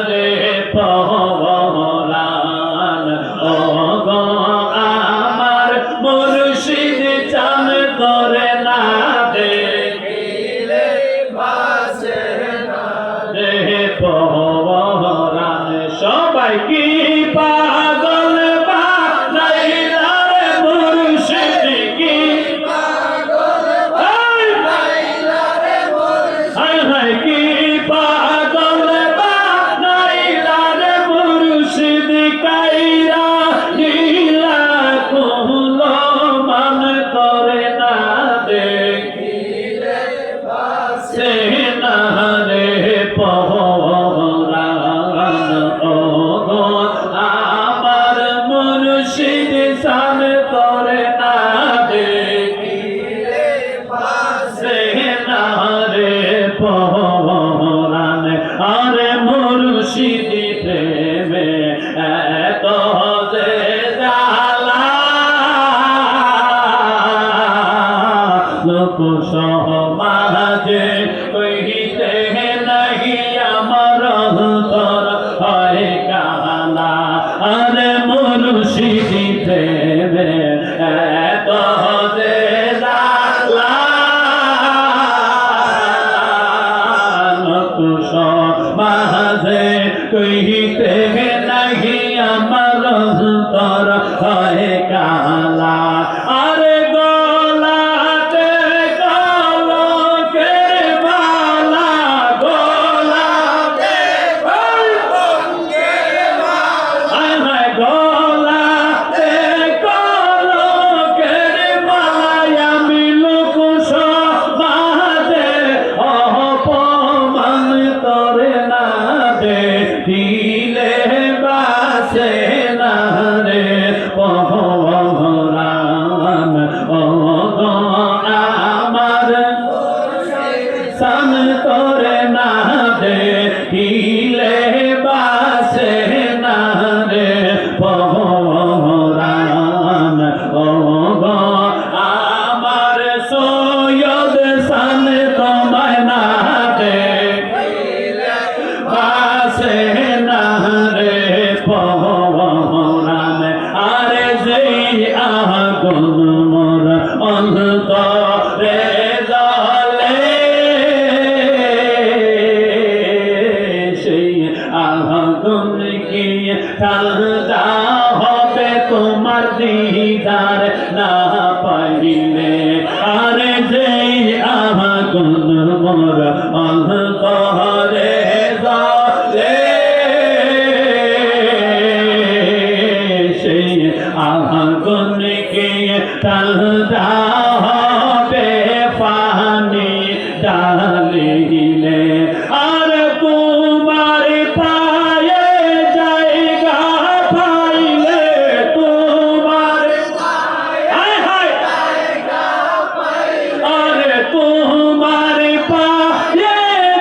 Speaker 1: রে পহরান। ও গো আমার মুর্শিদ চান করে না দেখিলে বাসে সমাজে কইতে নাহি আমার অন্তর হয় কানা আরে মুর্শিদি প্রেমে এত যে জালা সমাজে কইতে নাহি আমার অন্তর হয় কালা আরে গোলাতে কলকের মালা গোলাতে কলকের মালা গোলাতে কলকের মালা আমি লোক সমাজে অপমান করে না দে দিলে বাসে না রে পহরান ও আমার সান করে না দে দিলে বাসে না রে পহরান ও আমার সৈয়দ সান তোমায় না দে বাসে না রে পহরান আরে যেই আগুন মোর অন্তরে জ্বলে সেই আগুন কি ঠান্ডা হবে তোমার দিদার না পাইলে আরে যেই আগুন মোর অন্তরে জ্বলে সেই আগুন কি ঠান্ডা হবে পানি ডালিলে আর তোমার পায়ে জায়গা পাইলে তোমার আরে তোমার পায়ে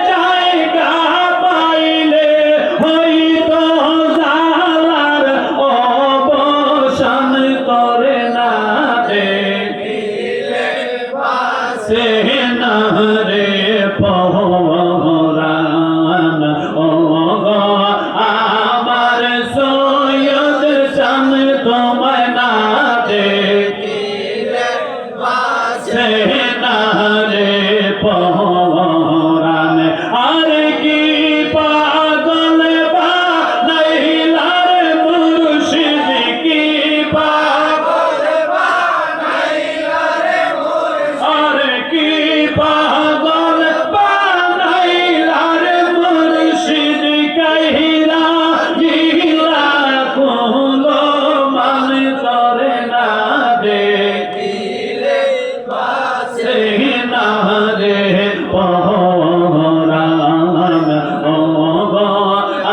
Speaker 1: জায়গা পাইলে হয়তো জালার অবসান করে না দে সে না রে পহরান ও আমার সৈয়দ শান তোমায় না দে সে না রে পহরান আরে কি পাগল বানাইলার মুর্শিদ কি পাগল আরে কি পাগল বানাইলার মুর্শিদ কহিরা গিলা কোলো মান করে না দে সে না রে পহরান ও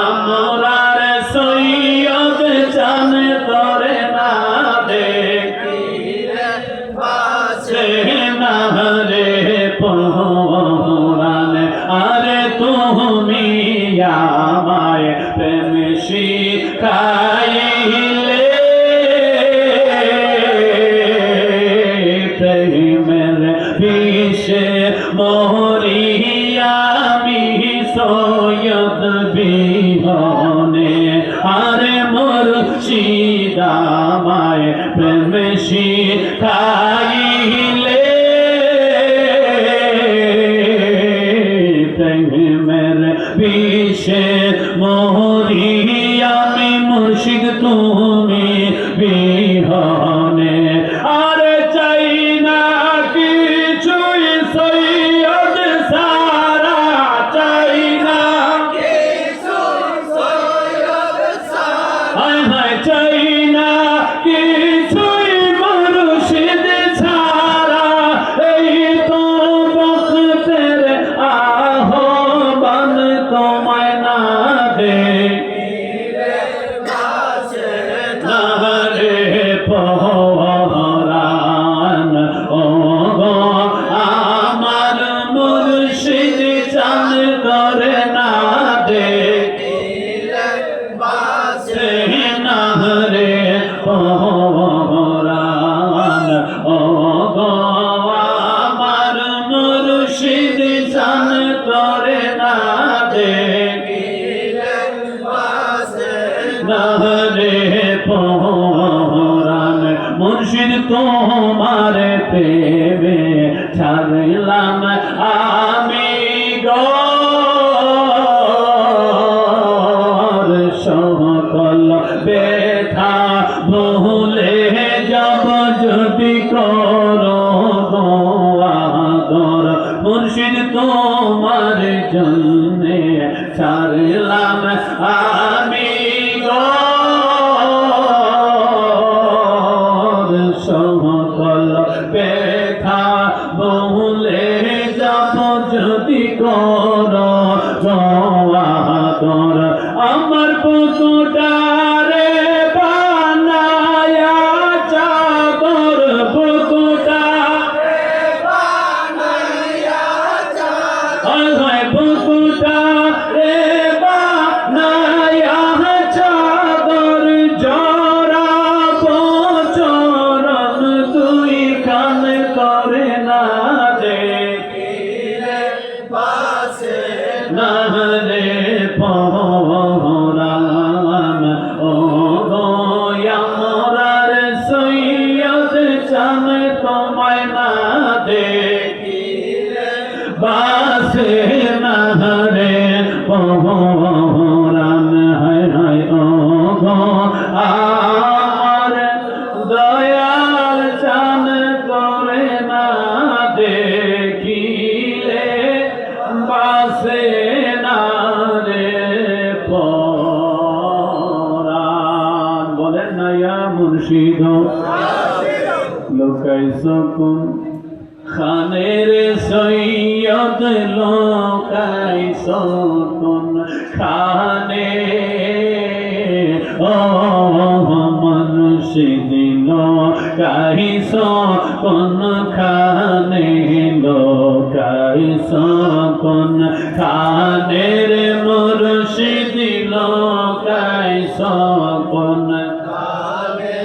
Speaker 1: আমরার সৈয়দ চান করে না দে সে না রে পহরান আরে তুমি আমায় প্রেম শিখাইলে প্রেমের বিষে মরি আমি সৈয়দ বিহনে আরে মুর্শিদ আমায় প্রেম শিখাইলে প্রেমের বিষে মরি আমি মুর্শিদ তুমি বিহনে আরে চাই না কিছুই সৈয়দ সারা চাই না হায় হায় চাই না কিছুই মুর্শিদ ছাড়া তোমার প্রেমে ছাড়লাম আমি গো সকল ব্যথা ভুলে যাব যদি করো আদর মুর্শিদ তোমার জন্যে ছাড়লাম আমি গো সকল ব্যথা ভুলে যাব যদি করো আদর আমার বুকুটারে বানায়া চাদর বুকুটারে বানায়া চাদর বুকুটারে বানায়া চাদর জড়াবো চরণ দুই কান করে না দেখিলে পাশে না রে পরাণ ও গোয়ামরার সৈয়দ চান তোমায় না দেখিলে বাসে না রে পরাণ হায় হায় ও গো আমার দয়াল চান করে না দেখিলে বাসে না রে পরাণ বলেন না ইয়া মুর্শিদ লোকাইসকুম খানের সৈয়দ লোকাইসকুম খানে ও মুর্শিদ লোকাইসকুম খানে লোকাইসকুম খানের মুর্শিদ লোকাইসকুম খানে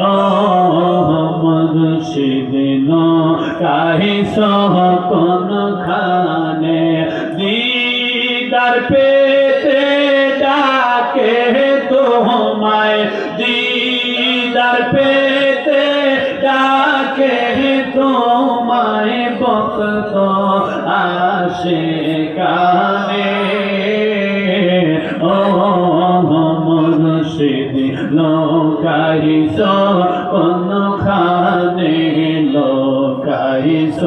Speaker 1: ও মুর্শিদ লোকাইসকুম খানে দিদার পেতে ডাকে তোমায় দিদার পেতে ডাকে তোমায় বক্ত আসে কানে ও মুর্শিদ লোকাইসকুম খানে লোকাইসকুম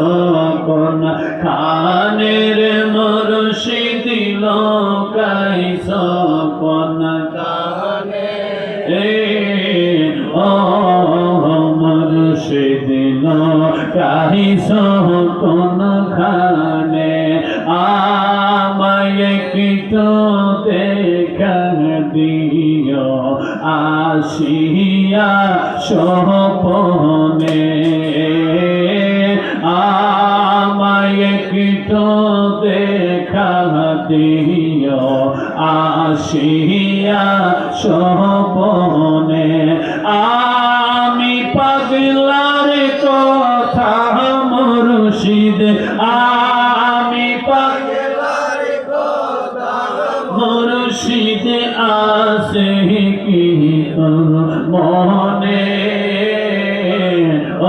Speaker 1: খানের মুর্শিদ লোকাইসকুম খানে ও মুর্শিদ লোকাইসকুম খানে আমায় কিতো দেখা দিও আসিয়া স্বপনে আমায় কিতো দেখা দিও আসিয়া স্বপনে আমি পাগলার কথা মুর্শিদ আমি পাগলার কথা মুর্শিদ আসে কি মনে ও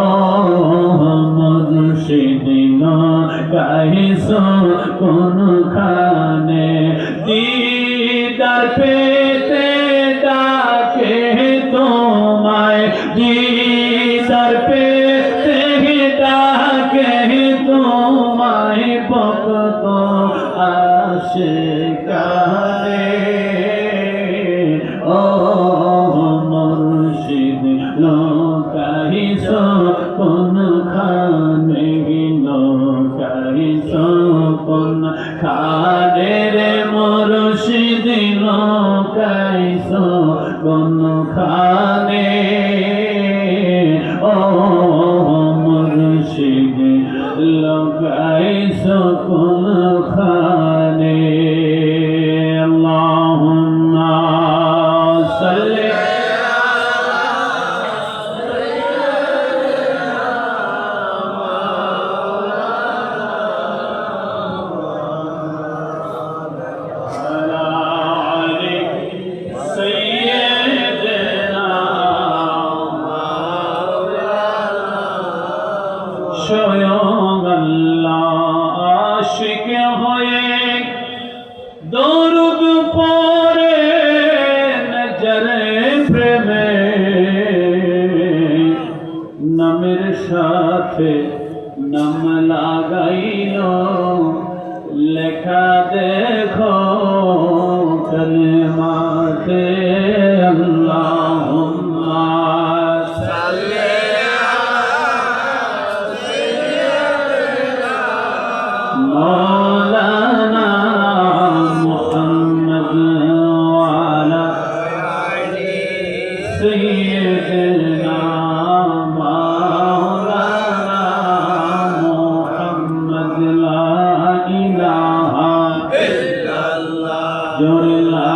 Speaker 1: মুর্শিদ লোকাইসকুম খানে দিদার পেতে ডাকে তোমায় দিদার পেতে ডাকে তোমায় বক্ত আসে কানে ও মুর্শিদ লোকাইসকুম খানে লোকাইসকুম খানে রে মুর্শিদ লোকাইসকুম খানে ও মুর্শিদ লোকাইসকুম খানে আল্লাহুম্মা সাল্লি স্বয়ং আল্লাহ আশিক হয়ে দরুদ পড়ে যারে প্রেমে নামের সাথে নাম লাগাইল লেখা দেখো কলমাতে আল্লাহুম্মা সাল্লি মাওলানা মুহাম্মদ ওয়া আলা সাইয়্যিদিনা মাওলানা মুহাম্মদ লা ইলাহা ইল্লাল্লাহ জোরে লা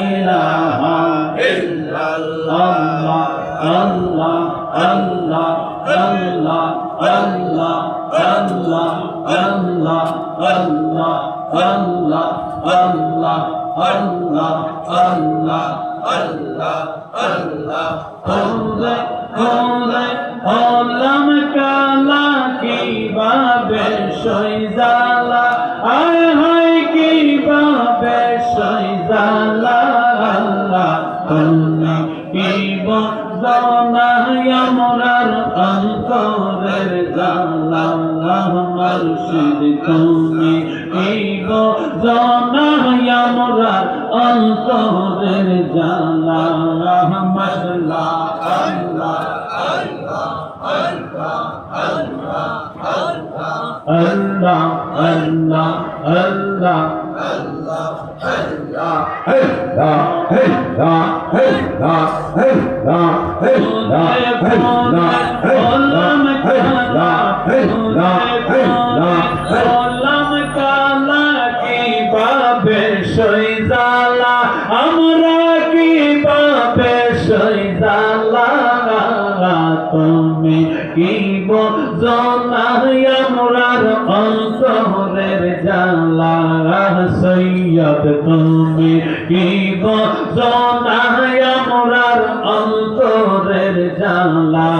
Speaker 1: ইলাহা ইল্লাল্লাহ আল্লাহ আল্লাহ আল্লাহ আল্লাহ আল্লাহ আল্লাহ আল্লাহ আল্লাহ আল্লাহ আল্লাহ আল্লাহ আল্লাহ আল্লাহ খোদা খোদা হলাম কালা কিভাবে সইজালা আয় হায় কিভাবে সইজালা আল্লাহ তুমি কি বদনায় আমরার অন্তরের জালা মুর্শিদ তুমি কি বদনায় আমরার অন্তরের জালা মাশাআল্লাহ আল্লাহ আল্লাহ আল্লাহ আল্লাহ আল্লাহ আল্লাহ আল্লাহ আল্লাহ আল্লাহ আমরা কিভাবে সইজালা তুমি কি বদনায় আমরার অন্তরের জালা সৈয়দ তুমি কি বদনায় আমরার অন্তরের জালা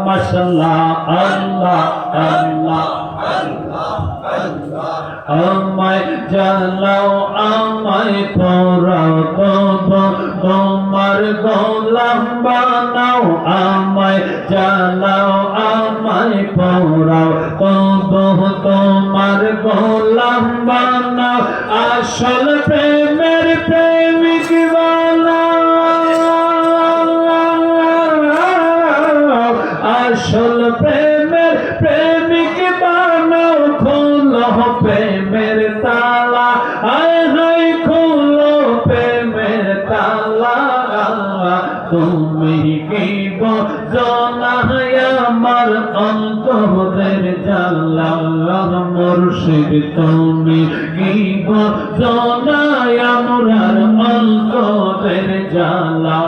Speaker 1: মাশাআল্লাহ আল্লাহ আল্লাহ আল্লাহ আল্লাহ আমায় জালাও আমায় পোড়াও তবু তোমার গোলাম বানাও আমায় জালাও আমায় পোড়াও তবু তোমার গোলাম বানাও আসল প্রেমের প্রেমিক বানাও আসল প্রেমের প্রেমিক বানাও খুলো প্রেমের তালা আয় হায় খুলো প্রেমের তালা তুমি কি বদনায় আমার অন্তরের জালা মুর্শিদ তুমি কি বদনায় আমার অন্তরের জালা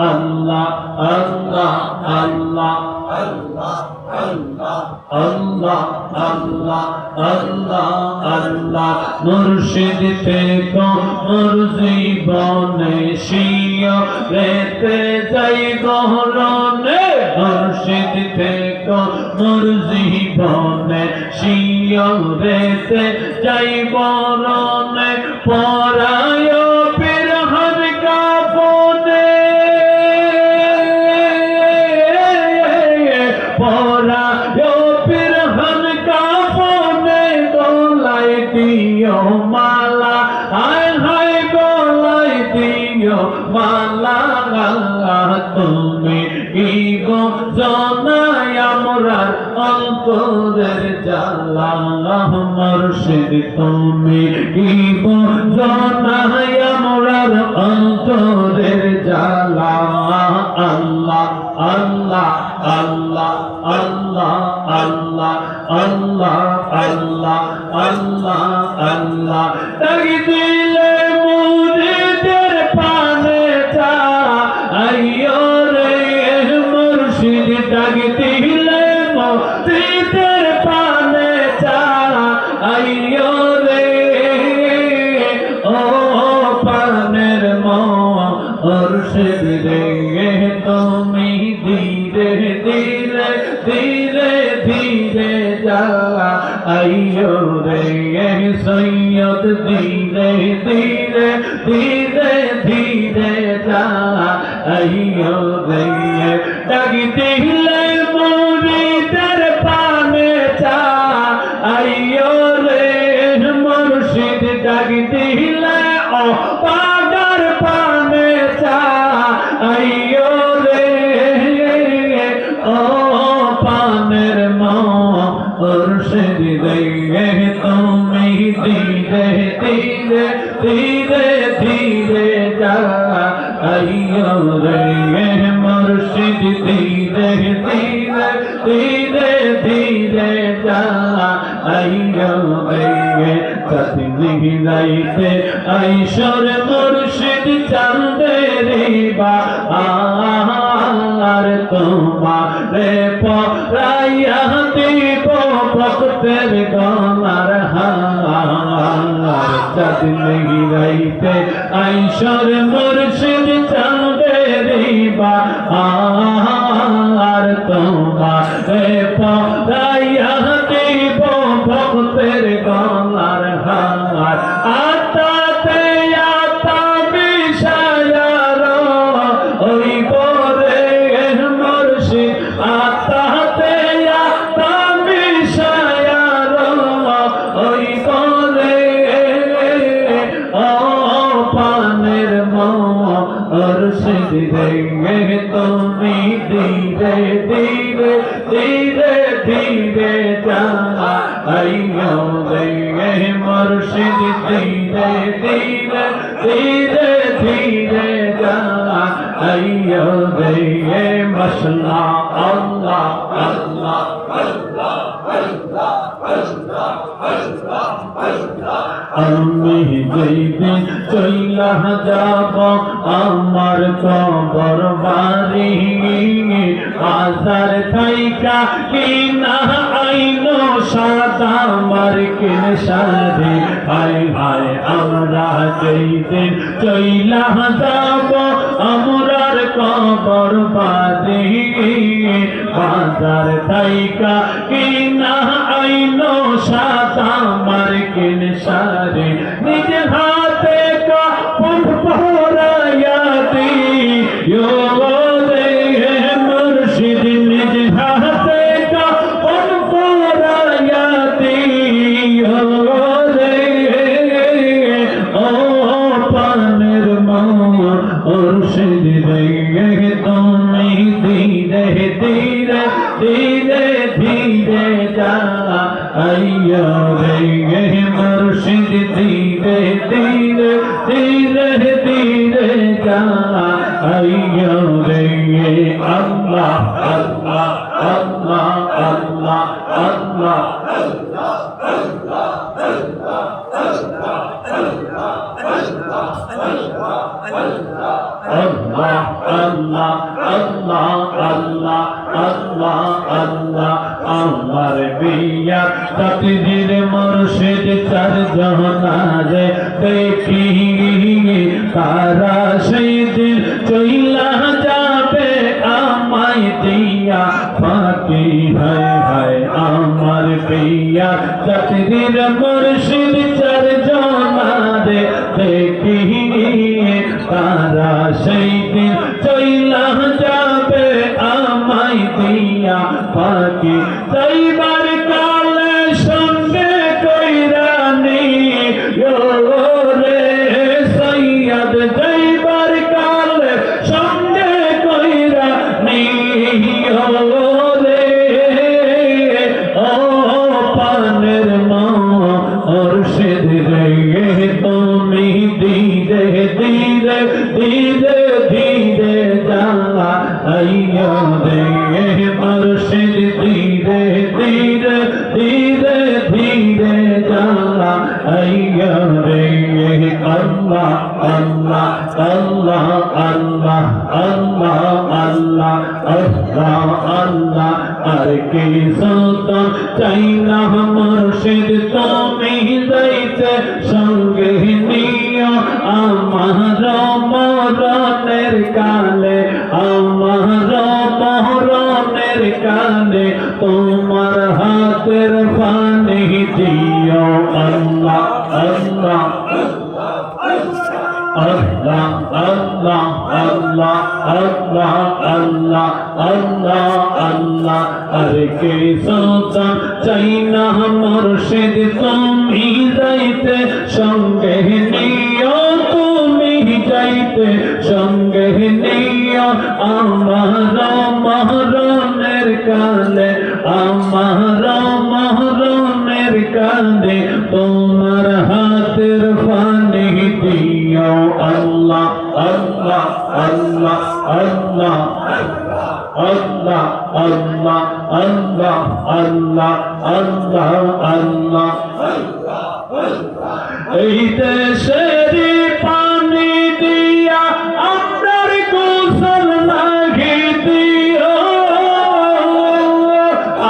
Speaker 1: আল্লাহ আল্লাহ আল্লাহ আল্লাহ আল্লাহ আল্লাহ আল্লাহ আল্লাহ আল্লাহ মুর্শিদ থেকে মোর জীবনে শিয়া রেতে যাই গহরনে মুর্শিদ থেকে মোর জীবনে শিয়া রেতে যাই গহরনে পরায় বিরহর কাফনে মালা হায় হায় গলাই দিও মালা তুমি কি বদনায় আমরার অন্তরের জালা মুর্শিদ তুমি কি বদনায় আমরার অন্তরের জালা আল্লাহ আল্লাহ আল্লাহ আল্লাহ আল্লাহ আল্লাহ আল্লাহ আল্লাহ আল্লাহ তাগি দিলে মুরিদের পানে চা আইয়ো রে মুর্শিদ তাগি দিলে মুরিদের পানে চা আইয়ো রে ও পানের মুর্শিদ রে তুমি
Speaker 2: ধীরে ধীরে ধীরে ধীরে যাইও রে সৈয়দ ধীরে ধীরে ধীরে ধীরে যাইও রে ডাক দিলে মুরিদের পানে চাইও রে মুর্শিদ ডাক দিলে ও পাগার পানে চাইও রে ও পানের মুর্শিদ রে তুমি ধীরে ধীরে ধীরে ধীরে যাইও রে মুর্শিদ ধীরে ধীরে ধীরে ধীরে যাইও রে কতনি রাইতে আইশর মুর্শিদ চাঁদের আর তোমারে পরাইয়া দিব ভক্তের গলার হার চাঁদনি রাইতে আইশর মুর্শিদ চাঁদের আর তোমারে পরাইয়া দিব ভক্তের গলার হার আতাতে আতা বিষায়ার ওই বরে মুর্শিদ আতাতে আতা বিষায়ার ওই বরে ও পানের মুর্শিদ রে তুমি ধীরে ধীরে ধীরে ধীরে যাইও রে মুর্শিদ ধীরে ধীরে ধীরে ধীরে যাইও রে মশলা আল্লাহ আল্লাহ আল্লাহ আল্লাহ আল্লাহ আল্লাহ আল্লাহ আমি যেদিন চইলা যাব আমার কবর বাড়ি আসার থাইকা কিনা আইনো সাদা মার্কিন শাড়ি হায় হায় আমরা যেদিন চইলা যাব আমরার কবর বাড়ি বাজার থাইকা কিনা আইনো সাদা মার্কিন শাড়ি নিজ হাতে কাপড় পরাইয়া দিও রে মুর্শিদ নিজ হাতে কাপড় পরাইয়া দিও রে ও পানের মুর্শিদ রে তুমি ধীরে ধীরে ধীরে ধীরে যাইও রে মুর্শিদ ধীরে ধীরে ধীরে ধীরে যাইও রে আল্লাহ আল্লাহ আল্লাহ আল্লাহ আল্লাহ Allah, Allah, Allah, Allah, Allah, Allah, আমার বিয়া তাকদীর মুর্শিদ চার জাহানে দেখি তারা সেই দিন চইলা যাবে আমায় দিয়া ফাঁকি হায় হায় আমার বিয়া তাকদীর মুর্শিদ চার জাহানে দেখি তারা সেই দিন চইলা যাবে আমায় দিয়া ফাঁকি যাইবার কালে সঙ্গে কইরানি রে সৈয়দ যাইবার কালে সঙ্গে কইরানি রে ও পানের মুর্শিদ রে তুমি ধীরে ধীরে ধীরে ধীরে যাইও রে মুর্শিদ ধীরে ধীরে ধীরে ধীরে যাইও রে আল্লাহ আল্লাহ আল্লাহ আল্লাহ আল্লাহ আল্লাহ আল্লাহ আল্লাহ আর কি সুলতান চাই না মুর্শিদ তুমি যাইতে সঙ্গে নিও আমার মরণের কালে আমার মরণ রনের কানে তোমার হাতের পানি দিও আল্লাহ আল্লাহ আল্লাহ আল্লাহ আল্লাহ আল্লাহ আল্লাহ আল্লাহ আল্লাহ আর কে সোতা চাই না মুর্শিদ তুমি যাইতে সঙ্গে নিও তুমি যাইতে সঙ্গে নিও আমার মহরমের কালে আমার মহরমের কালে তোমার হাতের পানি দিও আল্লাহ আল্লাহ আল্লাহ আল্লাহ আল্লাহ আল্লাহ আল্লাহ আল্লাহ আল্লাহ আল্লাহ এই দেশের পানি দিয়া আমরার গোসল লাগি দিও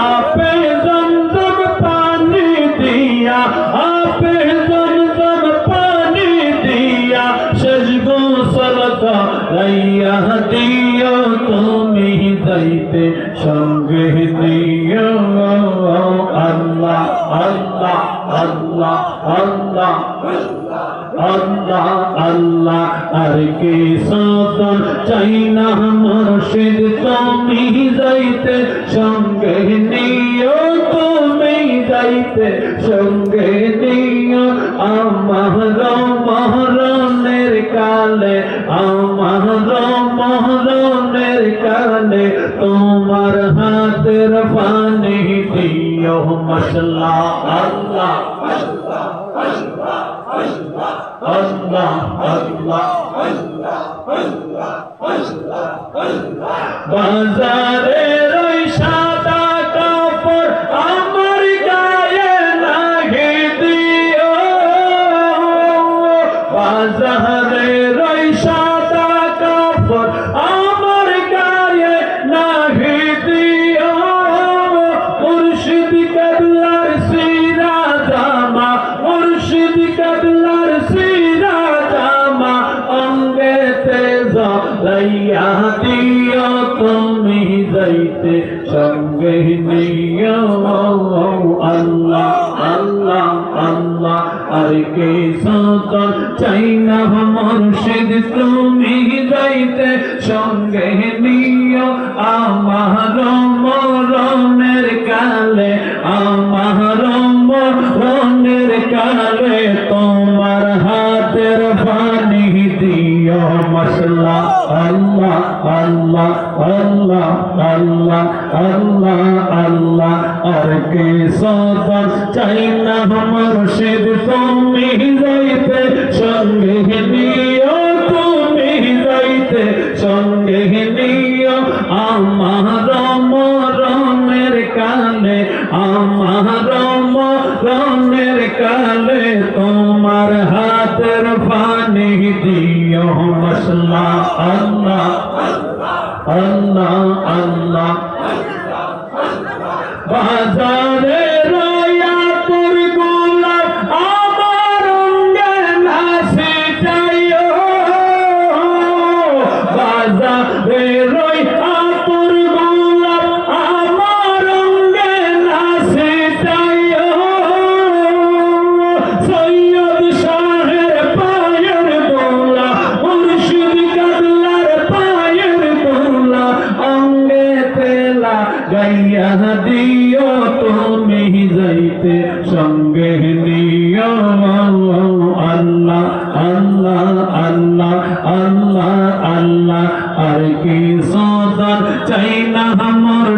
Speaker 2: আপে জমজম পানি দিয়া আপে জমজম পানি দিয়া শেষ গোসল করাইয়া দিও তুমি যাইতে সঙ্গে নিও আল্লাহ আল্লাহ আল্লাহ আল্লাহ আল্লাহ আল্লাহ আর কে সতন চাই না মুর্শিদ তুমি যাইতে সঙ্গে নিও তুমি যাইতে সঙ্গে নিও আমার মহরমের কালে আমার মহরমের কালে তোমার হাতের পানি দিও মশলা আল্লাহ আল্লাহ আল্লাহ বাজারে রই সাদা কাপড় আমার গায়ে লাগে দিও বাজারে রই সাদা কাপড় আমার গায়ে লাগে দিও মুর্শিদ কাবলার সিরা জামা মুর্শিদ কাবলার সিরা জামা অঙ্গে তেজ লাইয়া দিও তুমি যাইতে সঙ্গে নিও আল্লাহ আল্লাহ আল্লাহ আর কে সতন চাই না মুর্শিদ তুমি যাইতে সঙ্গে নিও আমার মরণের কালে আমার মরণের কালে তোমার হাতের পানি দিও মশলা আল্লাহ আল্লাহ আল্লাহ আল্লাহ আল্লাহ আল্লাহ আর কে সদন চাই না মুর্শিদ তুমি যাইতে সঙ্গে নিও তুমি যাইতে সঙ্গে নিও আমার মরণের কালে আমার মরণের কালে তোমার হাতের পানি দিও মশলা আল্লাহ আল্লাহ আল্লাহ বাজারে রয়া তোর গোলাপ আমার অঙ্গে নাচে যাইও বাজারে রয়া তোর গোলাপ আমার অঙ্গে নাচে যাইও সৈয়দ শাহের পায়ের দোলা মুর্শিদ কাবলার পায়ের দোলা অঙ্গে তেলা গাইয়া দিও তুমি যাইতে সঙ্গে নিও আল্লাহ আল্লাহ আল্লাহ আল্লাহ আল্লাহ আর কি সদন চাই না আমার